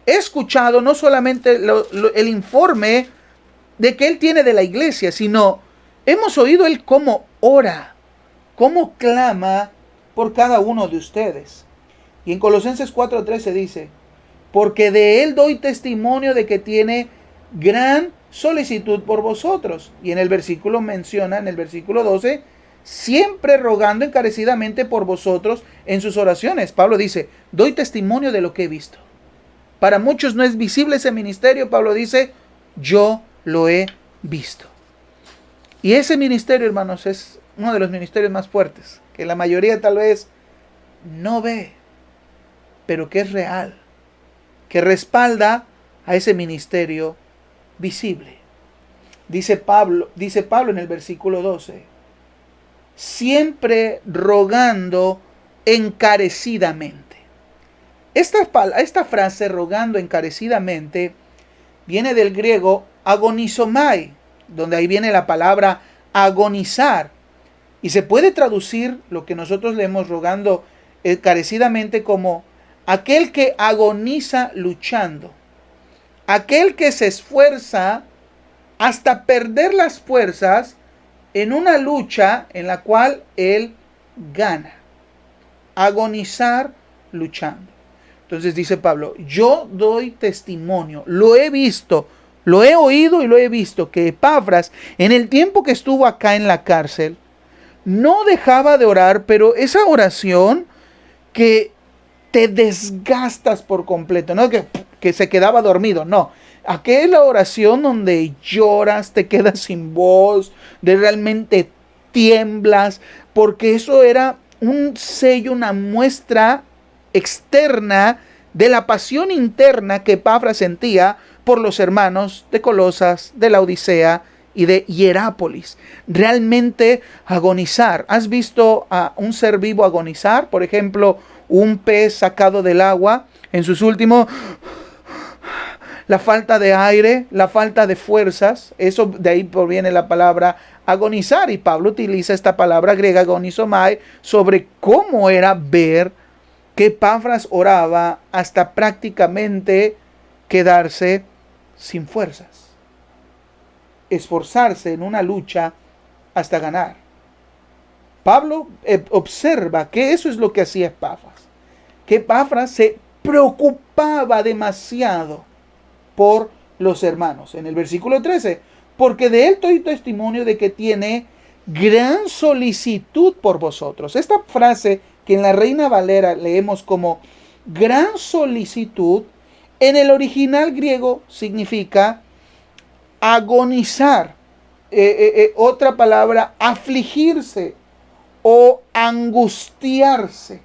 he escuchado no solamente el informe de que él tiene de la iglesia, sino hemos oído él cómo ora, cómo clama por cada uno de ustedes. Y en Colosenses 4:13 dice: porque de él doy testimonio de que tiene gran solicitud por vosotros. Y en el versículo menciona, en el versículo 12, siempre rogando encarecidamente por vosotros en sus oraciones. Pablo dice, doy testimonio de lo que he visto. Para muchos no es visible ese ministerio. Pablo dice, yo lo he visto. Y ese ministerio, hermanos, es uno de los ministerios más fuertes, que la mayoría tal vez no ve, pero que es real, que respalda a ese ministerio visible. Dice Pablo en el versículo 12, siempre rogando encarecidamente. Esta frase, rogando encarecidamente, viene del griego agonizomai, donde ahí viene la palabra agonizar. Y se puede traducir lo que nosotros leemos rogando encarecidamente como aquel que agoniza luchando, aquel que se esfuerza hasta perder las fuerzas en una lucha en la cual él gana. Agonizar luchando. Entonces dice Pablo, yo doy testimonio, lo he visto, lo he oído y lo he visto, que Epafras, en el tiempo que estuvo acá en la cárcel, no dejaba de orar, pero esa oración que te desgastas por completo, no que se quedaba dormido, no. Aquella oración donde lloras, te quedas sin voz, de realmente tiemblas, porque eso era un sello, una muestra externa de la pasión interna que Epafras sentía por los hermanos de Colosas, de la Odisea y de Hierápolis. Realmente agonizar. ¿Has visto a un ser vivo agonizar? Por ejemplo, un pez sacado del agua en sus últimos... La falta de aire, la falta de fuerzas, eso de ahí proviene la palabra agonizar. Y Pablo utiliza esta palabra griega agonizomai sobre cómo era ver que Epafras oraba hasta prácticamente quedarse sin fuerzas. Esforzarse en una lucha hasta ganar. Pablo observa que eso es lo que hacía Epafras. Que Epafras se preocupaba demasiado por los hermanos. En el versículo 13, porque de él doy testimonio de que tiene gran solicitud por vosotros. Esta frase que en la Reina Valera leemos como gran solicitud, en el original griego significa agonizar. Otra palabra, afligirse o angustiarse.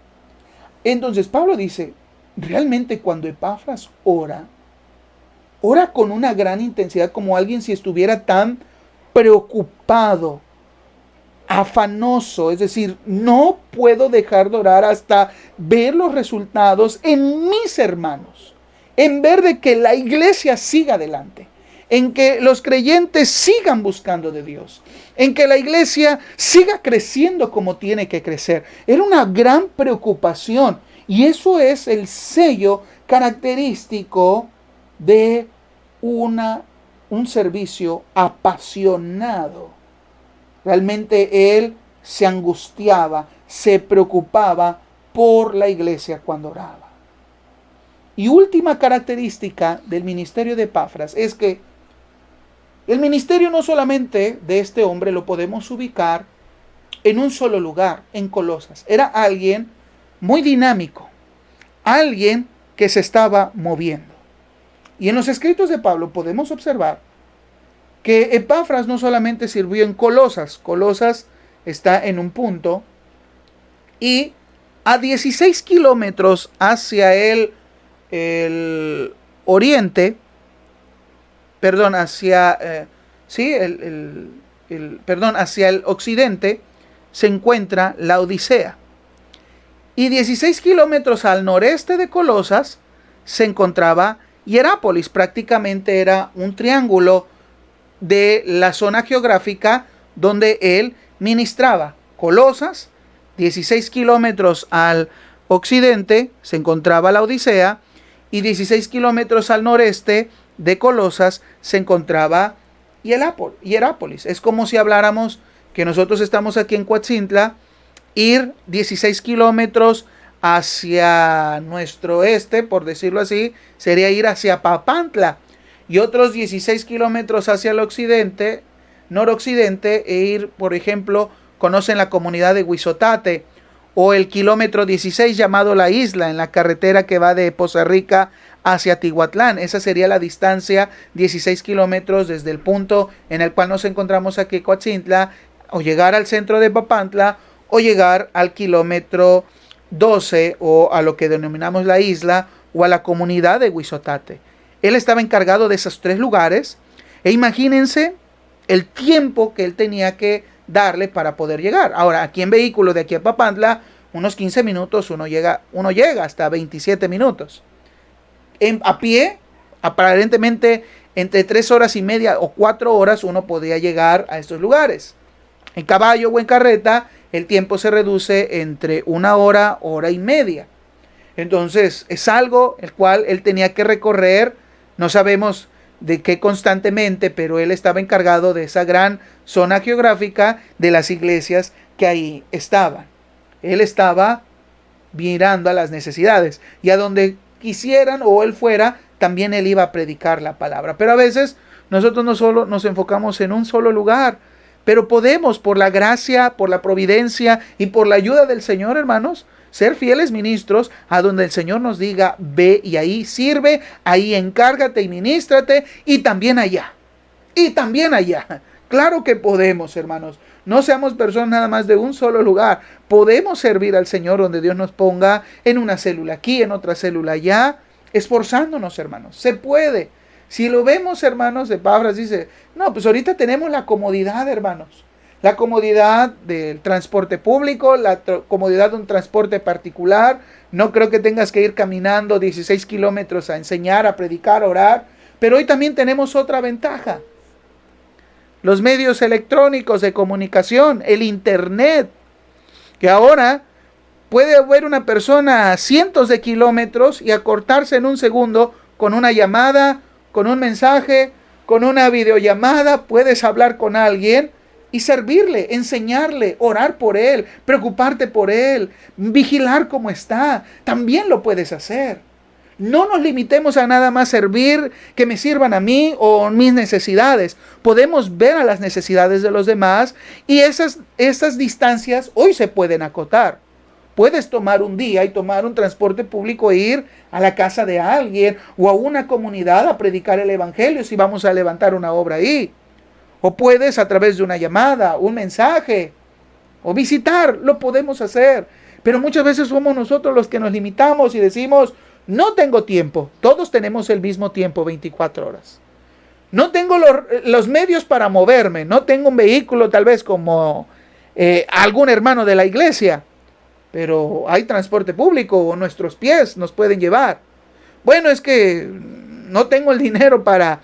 Entonces Pablo dice, realmente cuando Epafras ora con una gran intensidad, como alguien si estuviera tan preocupado, afanoso, es decir, no puedo dejar de orar hasta ver los resultados en mis hermanos, en ver de que la iglesia siga adelante, en que los creyentes sigan buscando de Dios, en que la iglesia siga creciendo como tiene que crecer. Era una gran preocupación y eso es el sello característico de un servicio apasionado. Realmente él se angustiaba, se preocupaba por la iglesia cuando oraba. Y última característica del ministerio de Epafras es que el ministerio no solamente de este hombre lo podemos ubicar en un solo lugar, en Colosas. Era alguien muy dinámico, alguien que se estaba moviendo. Y en los escritos de Pablo podemos observar que Epafras no solamente sirvió en Colosas. Colosas está en un punto y A 16 kilómetros hacia el oriente, perdón, hacia el occidente, se encuentra la Odisea. Y 16 kilómetros al noreste de Colosas se encontraba Hierápolis. Prácticamente era un triángulo de la zona geográfica donde él ministraba. Colosas, 16 kilómetros al occidente se encontraba la Odisea, y 16 kilómetros al noreste de Colosas se encontraba Hierápolis. Es como si habláramos que nosotros estamos aquí en Coatzintla, ir 16 kilómetros hacia nuestro este, por decirlo así, sería ir hacia Papantla, y otros 16 kilómetros hacia el occidente, noroccidente, e ir, por ejemplo, conocen la comunidad de Huizotate, o el kilómetro 16 llamado La Isla, en la carretera que va de Poza Rica hacia Tihuatlán. Esa sería la distancia, 16 kilómetros desde el punto en el cual nos encontramos aquí en Coatzintla, o llegar al centro de Papantla, o llegar al kilómetro 12, o a lo que denominamos La Isla, o a la comunidad de Huizotate. Él estaba encargado de esos tres lugares, e imagínense el tiempo que él tenía que darle para poder llegar. Ahora, aquí en vehículo de aquí a Papantla, unos 15 minutos, uno llega hasta 27 minutos. A pie, aparentemente entre 3 horas y media o 4 horas uno podía llegar a estos lugares. En caballo o en carreta, el tiempo se reduce entre 1 hora, hora y media. Entonces, es algo el cual él tenía que recorrer. No sabemos de qué constantemente, pero él estaba encargado de esa gran zona geográfica de las iglesias que ahí estaban. Él estaba mirando a las necesidades, y a donde quisieran o él fuera, también él iba a predicar la palabra. Pero a veces nosotros no solo nos enfocamos en un solo lugar, pero podemos, por la gracia, por la providencia y por la ayuda del Señor, hermanos, ser fieles ministros a donde el Señor nos diga: ve y ahí sirve, ahí encárgate y ministrate, y también allá. Y también allá. Claro que podemos, hermanos. No seamos personas nada más de un solo lugar. Podemos servir al Señor donde Dios nos ponga, en una célula aquí, en otra célula allá, esforzándonos, hermanos. Se puede. Si lo vemos, hermanos, de Epafras dice: no, pues ahorita tenemos la comodidad, hermanos. La comodidad del transporte público, la comodidad de un transporte particular. No creo que tengas que ir caminando 16 kilómetros a enseñar, a predicar, a orar. Pero hoy también tenemos otra ventaja: los medios electrónicos de comunicación, el internet, que ahora puede ver una persona a cientos de kilómetros y acortarse en un segundo con una llamada, con un mensaje, con una videollamada. Puedes hablar con alguien y servirle, enseñarle, orar por él, preocuparte por él, vigilar cómo está. También lo puedes hacer. No nos limitemos a nada más servir, que me sirvan a mí o mis necesidades. Podemos ver a las necesidades de los demás, y esas distancias hoy se pueden acotar. Puedes tomar un día y tomar un transporte público e ir a la casa de alguien o a una comunidad a predicar el evangelio si vamos a levantar una obra ahí. O puedes, a través de una llamada, un mensaje, o visitar, lo podemos hacer. Pero muchas veces somos nosotros los que nos limitamos y decimos: no tengo tiempo. Todos tenemos el mismo tiempo, 24 horas. No tengo los medios para moverme. No tengo un vehículo tal vez como algún hermano de la iglesia. Pero hay transporte público, o nuestros pies nos pueden llevar. Bueno, es que no tengo el dinero para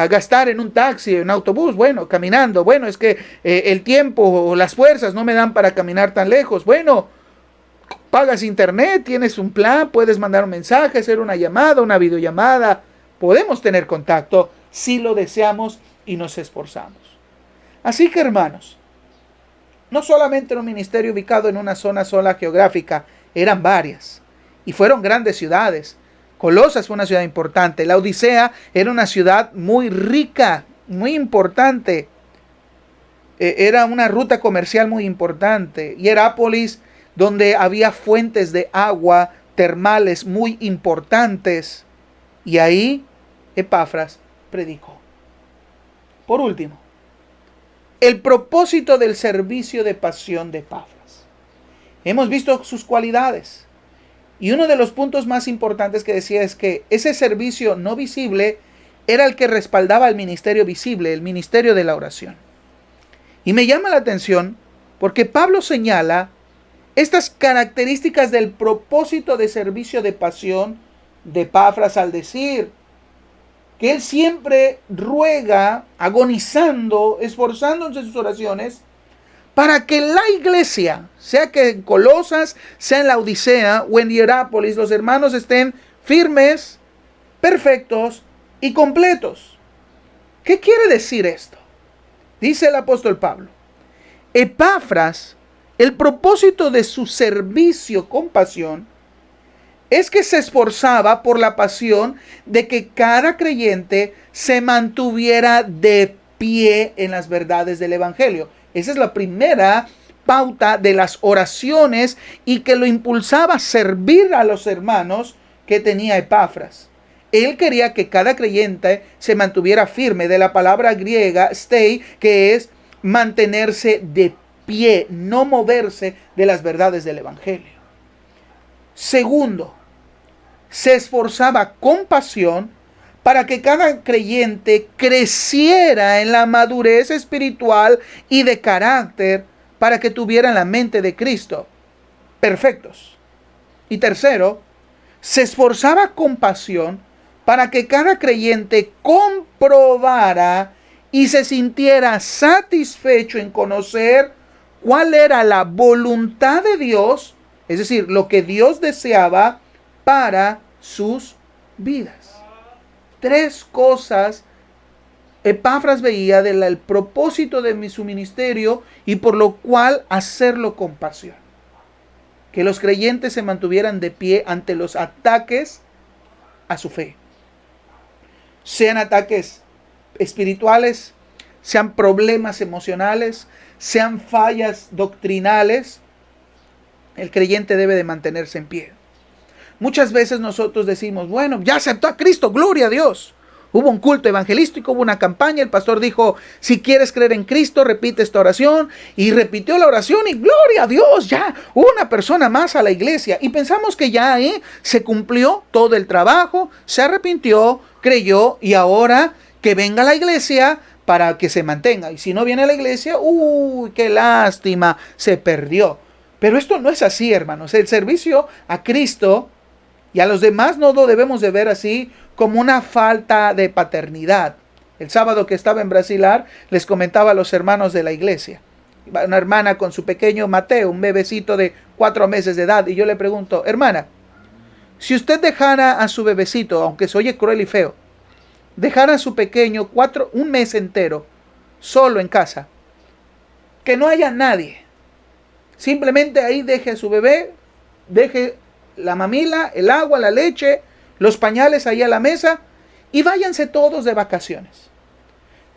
gastar en un taxi, en un autobús. Bueno, caminando. Bueno, es que el tiempo o las fuerzas no me dan para caminar tan lejos. Bueno, pagas internet, tienes un plan, puedes mandar un mensaje, hacer una llamada, una videollamada. Podemos tener contacto si lo deseamos y nos esforzamos. Así que, hermanos, no solamente era un ministerio ubicado en una zona sola geográfica, eran varias. Y fueron grandes ciudades. Colosas fue una ciudad importante. La Odisea era una ciudad muy rica, muy importante. Era una ruta comercial muy importante. Hierápolis, donde había fuentes de agua termales muy importantes. Y ahí Epafras predicó. Por último, el propósito del servicio de pasión de Epafras. Hemos visto sus cualidades. Y uno de los puntos más importantes que decía es que ese servicio no visible era el que respaldaba el ministerio visible, el ministerio de la oración. Y me llama la atención porque Pablo señala estas características del propósito de servicio de pasión de Epafras al decir que él siempre ruega, agonizando, esforzándose en sus oraciones, para que la iglesia, sea que en Colosas, sea en la Odisea o en Hierápolis, los hermanos estén firmes, perfectos y completos. ¿Qué quiere decir esto? Dice el apóstol Pablo: Epafras, el propósito de su servicio con pasión es que se esforzaba por la pasión de que cada creyente se mantuviera de pie en las verdades del evangelio. Esa es la primera pauta de las oraciones y que lo impulsaba a servir a los hermanos que tenía Epafras. Él quería que cada creyente se mantuviera firme, de la palabra griega stay, que es mantenerse de pie, no moverse de las verdades del evangelio. Segundo, se esforzaba con pasión para que cada creyente creciera en la madurez espiritual y de carácter, para que tuvieran la mente de Cristo, perfectos. Y tercero, se esforzaba con pasión para que cada creyente comprobara y se sintiera satisfecho en conocer cuál era la voluntad de Dios, es decir, lo que Dios deseaba para sus vidas. Tres cosas Epafras veía del propósito de su ministerio y por lo cual hacerlo con pasión. Que los creyentes se mantuvieran de pie ante los ataques a su fe. Sean ataques espirituales, sean problemas emocionales, sean fallas doctrinales, el creyente debe de mantenerse en pie. Muchas veces nosotros decimos, bueno, ya aceptó a Cristo, gloria a Dios. Hubo un culto evangelístico, hubo una campaña, el pastor dijo, si quieres creer en Cristo, repite esta oración. Y repitió la oración y gloria a Dios, ya una persona más a la iglesia. Y pensamos que ya se cumplió todo el trabajo, se arrepintió, creyó y ahora que venga a la iglesia para que se mantenga. Y si no viene a la iglesia, uy, qué lástima, se perdió. Pero esto no es así, hermanos. El servicio a Cristo y a los demás no lo debemos de ver así como una falta de paternidad. El sábado que estaba en Brasilar, les comentaba a los hermanos de la iglesia. Una hermana con su pequeño Mateo, un bebecito de 4 meses de edad. Y yo le pregunto, hermana, si usted dejara a su bebecito, aunque se oye cruel y feo, dejara a su pequeño un mes entero, solo en casa, que no haya nadie, simplemente ahí deje a su bebé, deje la mamila, el agua, la leche, los pañales ahí a la mesa y váyanse todos de vacaciones.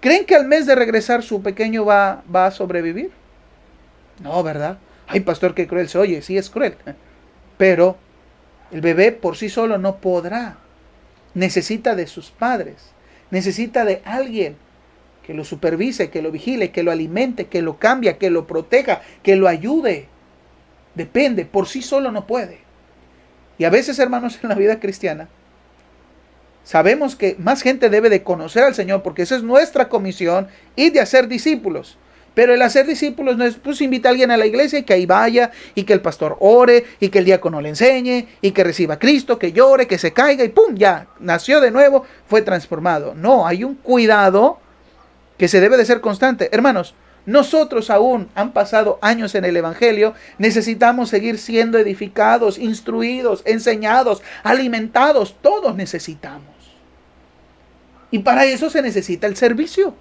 ¿Creen que al mes de regresar su pequeño va a sobrevivir? No, ¿verdad? Ay, pastor, qué cruel se oye. Sí, es cruel. Pero el bebé por sí solo no podrá. Necesita de sus padres. Necesita de alguien que lo supervise, que lo vigile, que lo alimente, que lo cambie, que lo proteja, que lo ayude. Depende, por sí solo no puede. Y a veces, hermanos, en la vida cristiana, sabemos que más gente debe de conocer al Señor, porque esa es nuestra comisión, y de hacer discípulos. Pero el hacer discípulos no es, pues invita a alguien a la iglesia y que ahí vaya, y que el pastor ore, y que el diácono le enseñe, y que reciba a Cristo, que llore, que se caiga, y ¡pum! Ya, nació de nuevo, fue transformado. No, hay un cuidado que se debe de ser constante. Hermanos, nosotros aún han pasado años en el evangelio, necesitamos seguir siendo edificados, instruidos, enseñados, alimentados, todos necesitamos. Y para eso se necesita el servicio,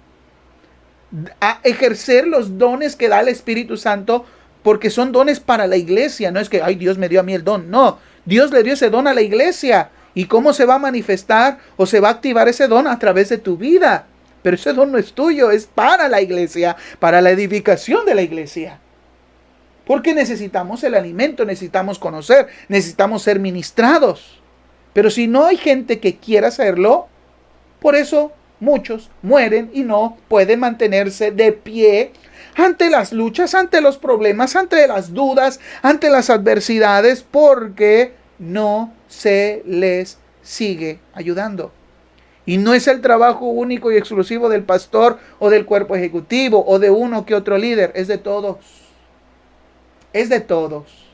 a ejercer los dones que da el Espíritu Santo, porque son dones para la iglesia. No es que, ay, Dios me dio a mí el don. No, Dios le dio ese don a la iglesia. ¿Y cómo se va a manifestar o se va a activar ese don? A través de tu vida. Pero ese don no es tuyo, es para la iglesia, para la edificación de la iglesia. Porque necesitamos el alimento, necesitamos conocer, necesitamos ser ministrados. Pero si no hay gente que quiera hacerlo, por eso muchos mueren y no pueden mantenerse de pie ante las luchas, ante los problemas, ante las dudas, ante las adversidades, porque no se les sigue ayudando. Y no es el trabajo único y exclusivo del pastor o del cuerpo ejecutivo o de uno que otro líder, es de todos. Es de todos.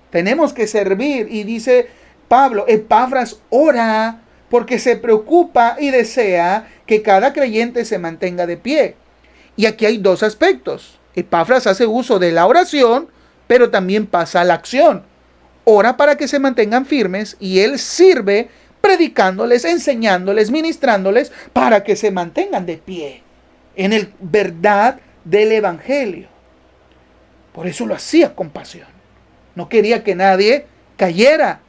Tenemos que servir, y dice Pablo, Epafras ora porque se preocupa y desea que cada creyente se mantenga de pie. Y aquí hay dos aspectos. Epafras hace uso de la oración, pero también pasa a la acción. Ora para que se mantengan firmes y él sirve predicándoles, enseñándoles, ministrándoles para que se mantengan de pie en el verdad del evangelio. Por eso lo hacía con pasión. No quería que nadie cayera,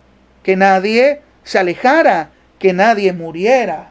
que nadie se alejara, que nadie muriera.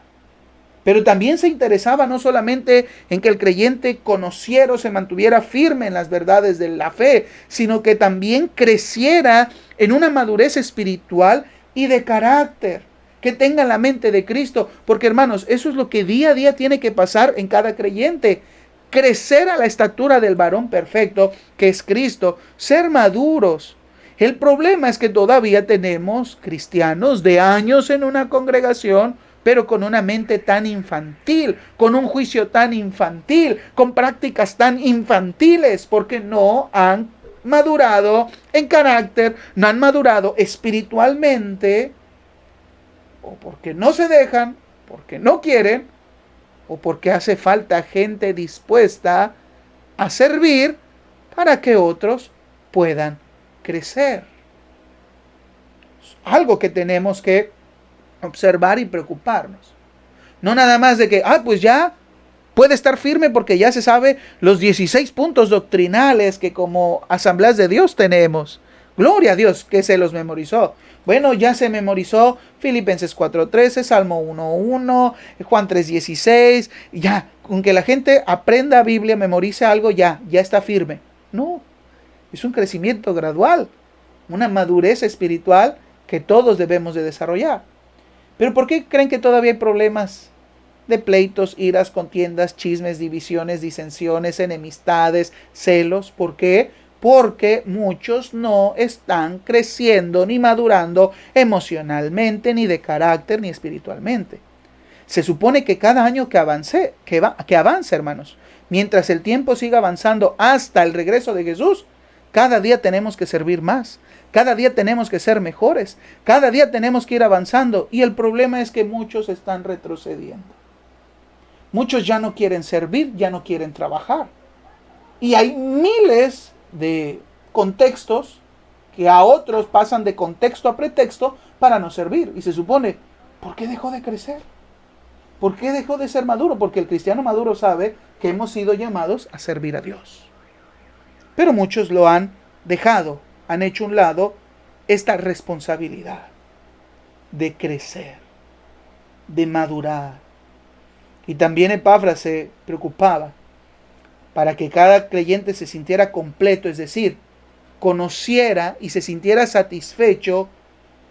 Pero también se interesaba no solamente en que el creyente conociera o se mantuviera firme en las verdades de la fe, sino que también creciera en una madurez espiritual y de carácter, que tenga la mente de Cristo. Porque, hermanos, eso es lo que día a día tiene que pasar en cada creyente. Crecer a la estatura del varón perfecto, que es Cristo, ser maduros. El problema es que todavía tenemos cristianos de años en una congregación, pero con una mente tan infantil, con un juicio tan infantil, con prácticas tan infantiles, porque no han madurado en carácter, no han madurado espiritualmente, o porque no se dejan, porque no quieren, o porque hace falta gente dispuesta a servir para que otros puedan crecer. Es algo que tenemos que observar y preocuparnos. No nada más de que, pues ya puede estar firme porque ya se sabe los 16 puntos doctrinales que como asambleas de Dios tenemos. Gloria a Dios que se los memorizó. Bueno, ya se memorizó Filipenses 4:13, Salmo 1:1, Juan 3:16. Ya, con que la gente aprenda Biblia, memorice algo, ya está firme. No, es un crecimiento gradual, una madurez espiritual que todos debemos de desarrollar. Pero ¿por qué creen que todavía hay problemas de pleitos, iras, contiendas, chismes, divisiones, disensiones, enemistades, celos? ¿Por qué? Porque muchos no están creciendo ni madurando emocionalmente, ni de carácter, ni espiritualmente. Se supone que cada año que avance, hermanos, mientras el tiempo siga avanzando hasta el regreso de Jesús, cada día tenemos que servir más. Cada día tenemos que ser mejores. Cada día tenemos que ir avanzando. Y el problema es que muchos están retrocediendo. Muchos ya no quieren servir, ya no quieren trabajar. Y hay miles de contextos que a otros pasan de contexto a pretexto para no servir. Y se supone, ¿por qué dejó de crecer? ¿Por qué dejó de ser maduro? Porque el cristiano maduro sabe que hemos sido llamados a servir a Dios. Pero muchos lo han dejado, han hecho a un lado esta responsabilidad de crecer, de madurar. Y también Epafras se preocupaba para que cada creyente se sintiera completo, es decir, conociera y se sintiera satisfecho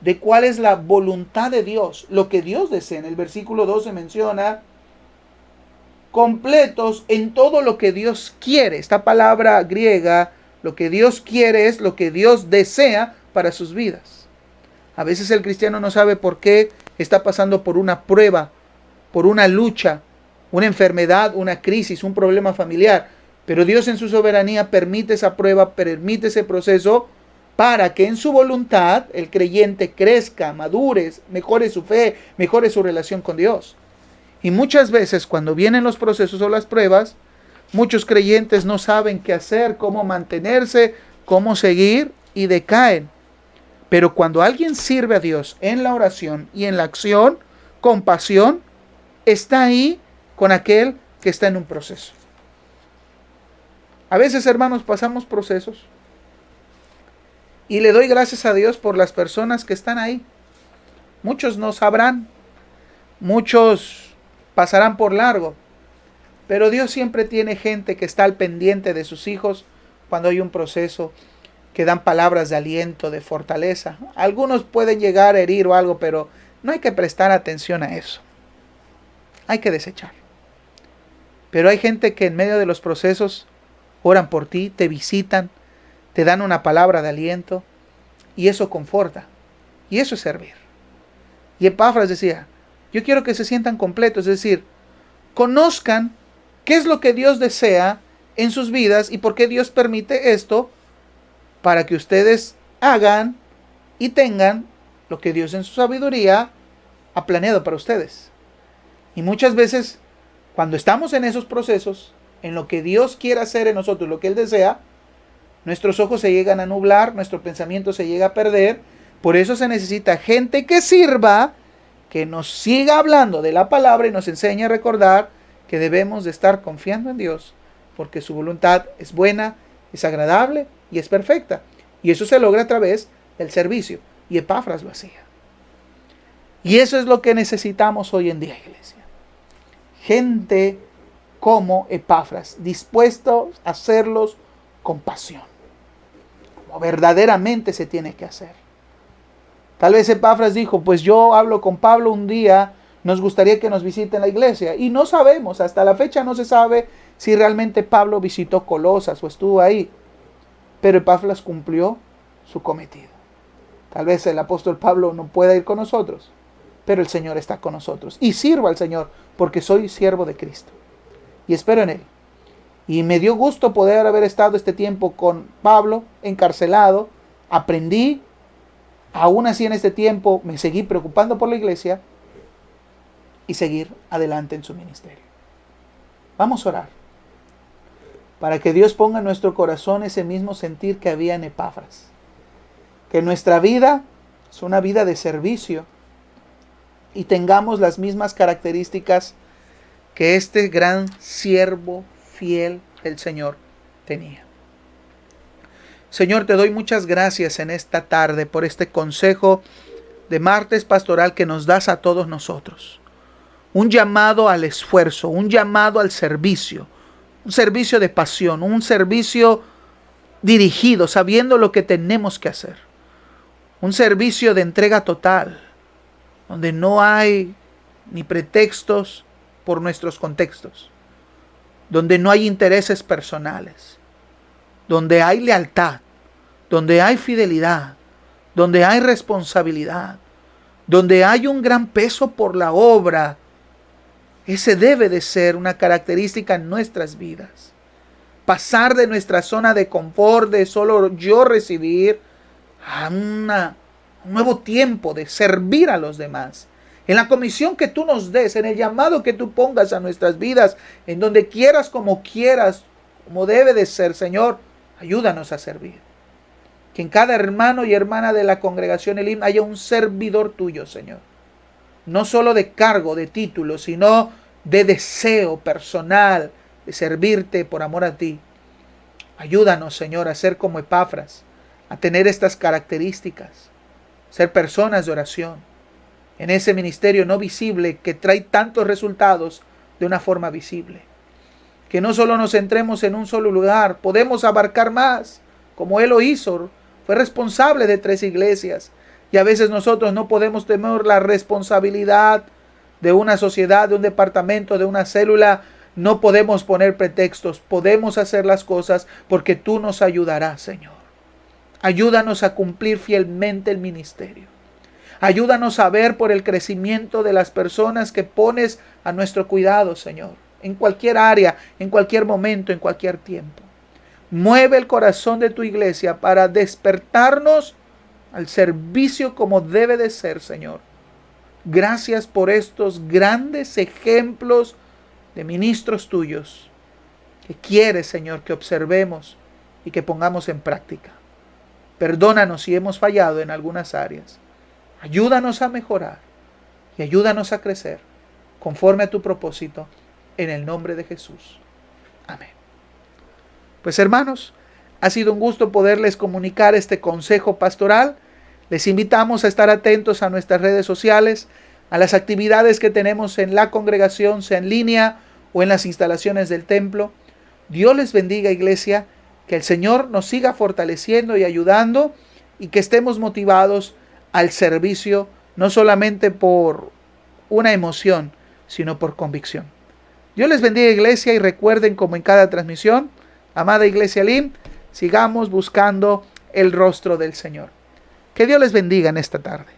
de cuál es la voluntad de Dios, lo que Dios desea. En el versículo 12 menciona completos en todo lo que Dios quiere. Esta palabra griega, lo que Dios quiere es lo que Dios desea para sus vidas. A veces el cristiano no sabe por qué está pasando por una prueba, por una lucha, una enfermedad, una crisis, un problema familiar. Pero Dios en su soberanía permite esa prueba, permite ese proceso para que en su voluntad el creyente crezca, madure, mejore su fe, mejore su relación con Dios. Y muchas veces cuando vienen los procesos o las pruebas, muchos creyentes no saben qué hacer, cómo mantenerse, cómo seguir y decaen. Pero cuando alguien sirve a Dios en la oración y en la acción, con pasión, está ahí con aquel que está en un proceso. A veces, hermanos, pasamos procesos y le doy gracias a Dios por las personas que están ahí. Muchos no sabrán, muchos pasarán por largo, pero Dios siempre tiene gente que está al pendiente de sus hijos cuando hay un proceso, que dan palabras de aliento, de fortaleza. Algunos pueden llegar a herir o algo, pero no hay que prestar atención a eso. hay que desechar. Pero hay gente que en medio de los procesos oran por ti, te visitan, te dan una palabra de aliento, y eso conforta, y eso es servir. Y Epafras decía, yo quiero que se sientan completos, es decir, conozcan qué es lo que Dios desea en sus vidas y por qué Dios permite esto, para que ustedes hagan y tengan lo que Dios en su sabiduría ha planeado para ustedes. Y muchas veces, cuando estamos en esos procesos, en lo que Dios quiere hacer en nosotros, lo que Él desea, nuestros ojos se llegan a nublar, nuestro pensamiento se llega a perder. Por eso se necesita gente que sirva, que nos siga hablando de la palabra y nos enseñe a recordar que debemos de estar confiando en Dios, porque su voluntad es buena, es agradable y es perfecta. Y eso se logra a través del servicio. Y Epafras lo hacía. Y eso es lo que necesitamos hoy en día, iglesia. Gente como Epafras, dispuestos a hacerlos con pasión, como verdaderamente se tiene que hacer. Tal vez Epafras dijo, pues yo hablo con Pablo un día, nos gustaría que nos visite en la iglesia. Y no sabemos, hasta la fecha no se sabe si realmente Pablo visitó Colosas o estuvo ahí. Pero Epafras cumplió su cometido. Tal vez el apóstol Pablo no pueda ir con nosotros, pero el Señor está con nosotros. Y sirvo al Señor porque soy siervo de Cristo. Y espero en Él. Y me dio gusto poder haber estado este tiempo con Pablo, encarcelado. Aprendí. Aún así en este tiempo me seguí preocupando por la iglesia y seguir adelante en su ministerio. Vamos a orar para que Dios ponga en nuestro corazón ese mismo sentir que había en Epafras. Que nuestra vida es una vida de servicio y tengamos las mismas características que este gran siervo fiel del Señor tenía. Señor, te doy muchas gracias en esta tarde por este consejo de martes pastoral que nos das a todos nosotros. Un llamado al esfuerzo, un llamado al servicio, un servicio de pasión, un servicio dirigido, sabiendo lo que tenemos que hacer. Un servicio de entrega total, donde no hay ni pretextos por nuestros contextos, donde no hay intereses personales, donde hay lealtad, donde hay fidelidad, donde hay responsabilidad, donde hay un gran peso por la obra. Ese debe de ser una característica en nuestras vidas. Pasar de nuestra zona de confort, de solo yo recibir, a un nuevo tiempo de servir a los demás. En la comisión que tú nos des, en el llamado que tú pongas a nuestras vidas, en donde quieras, como debe de ser, Señor, ayúdanos a servir. Que en cada hermano y hermana de la congregación Elim haya un servidor tuyo, Señor. No solo de cargo, de título, sino de deseo personal de servirte por amor a ti. Ayúdanos, Señor, a ser como Epafras, a tener estas características, ser personas de oración, en ese ministerio no visible que trae tantos resultados de una forma visible. Que no solo nos centremos en un solo lugar, podemos abarcar más, como Él lo hizo. Fue responsable de 3 iglesias. Y a veces nosotros no podemos tener la responsabilidad de una sociedad, de un departamento, de una célula. No podemos poner pretextos. Podemos hacer las cosas porque tú nos ayudarás, Señor. Ayúdanos a cumplir fielmente el ministerio. Ayúdanos a ver por el crecimiento de las personas que pones a nuestro cuidado, Señor. En cualquier área, en cualquier momento, en cualquier tiempo. Mueve el corazón de tu iglesia para despertarnos al servicio como debe de ser, Señor. Gracias por estos grandes ejemplos de ministros tuyos que quieres, Señor, que observemos y que pongamos en práctica. Perdónanos si hemos fallado en algunas áreas. Ayúdanos a mejorar y ayúdanos a crecer conforme a tu propósito en el nombre de Jesús. Amén. Pues hermanos, ha sido un gusto poderles comunicar este consejo pastoral. Les invitamos a estar atentos a nuestras redes sociales, a las actividades que tenemos en la congregación, sea en línea o en las instalaciones del templo. Dios les bendiga, iglesia, que el Señor nos siga fortaleciendo y ayudando y que estemos motivados al servicio, no solamente por una emoción, sino por convicción. Dios les bendiga, iglesia, y recuerden, como en cada transmisión, amada Iglesia Elim, sigamos buscando el rostro del Señor. Que Dios les bendiga en esta tarde.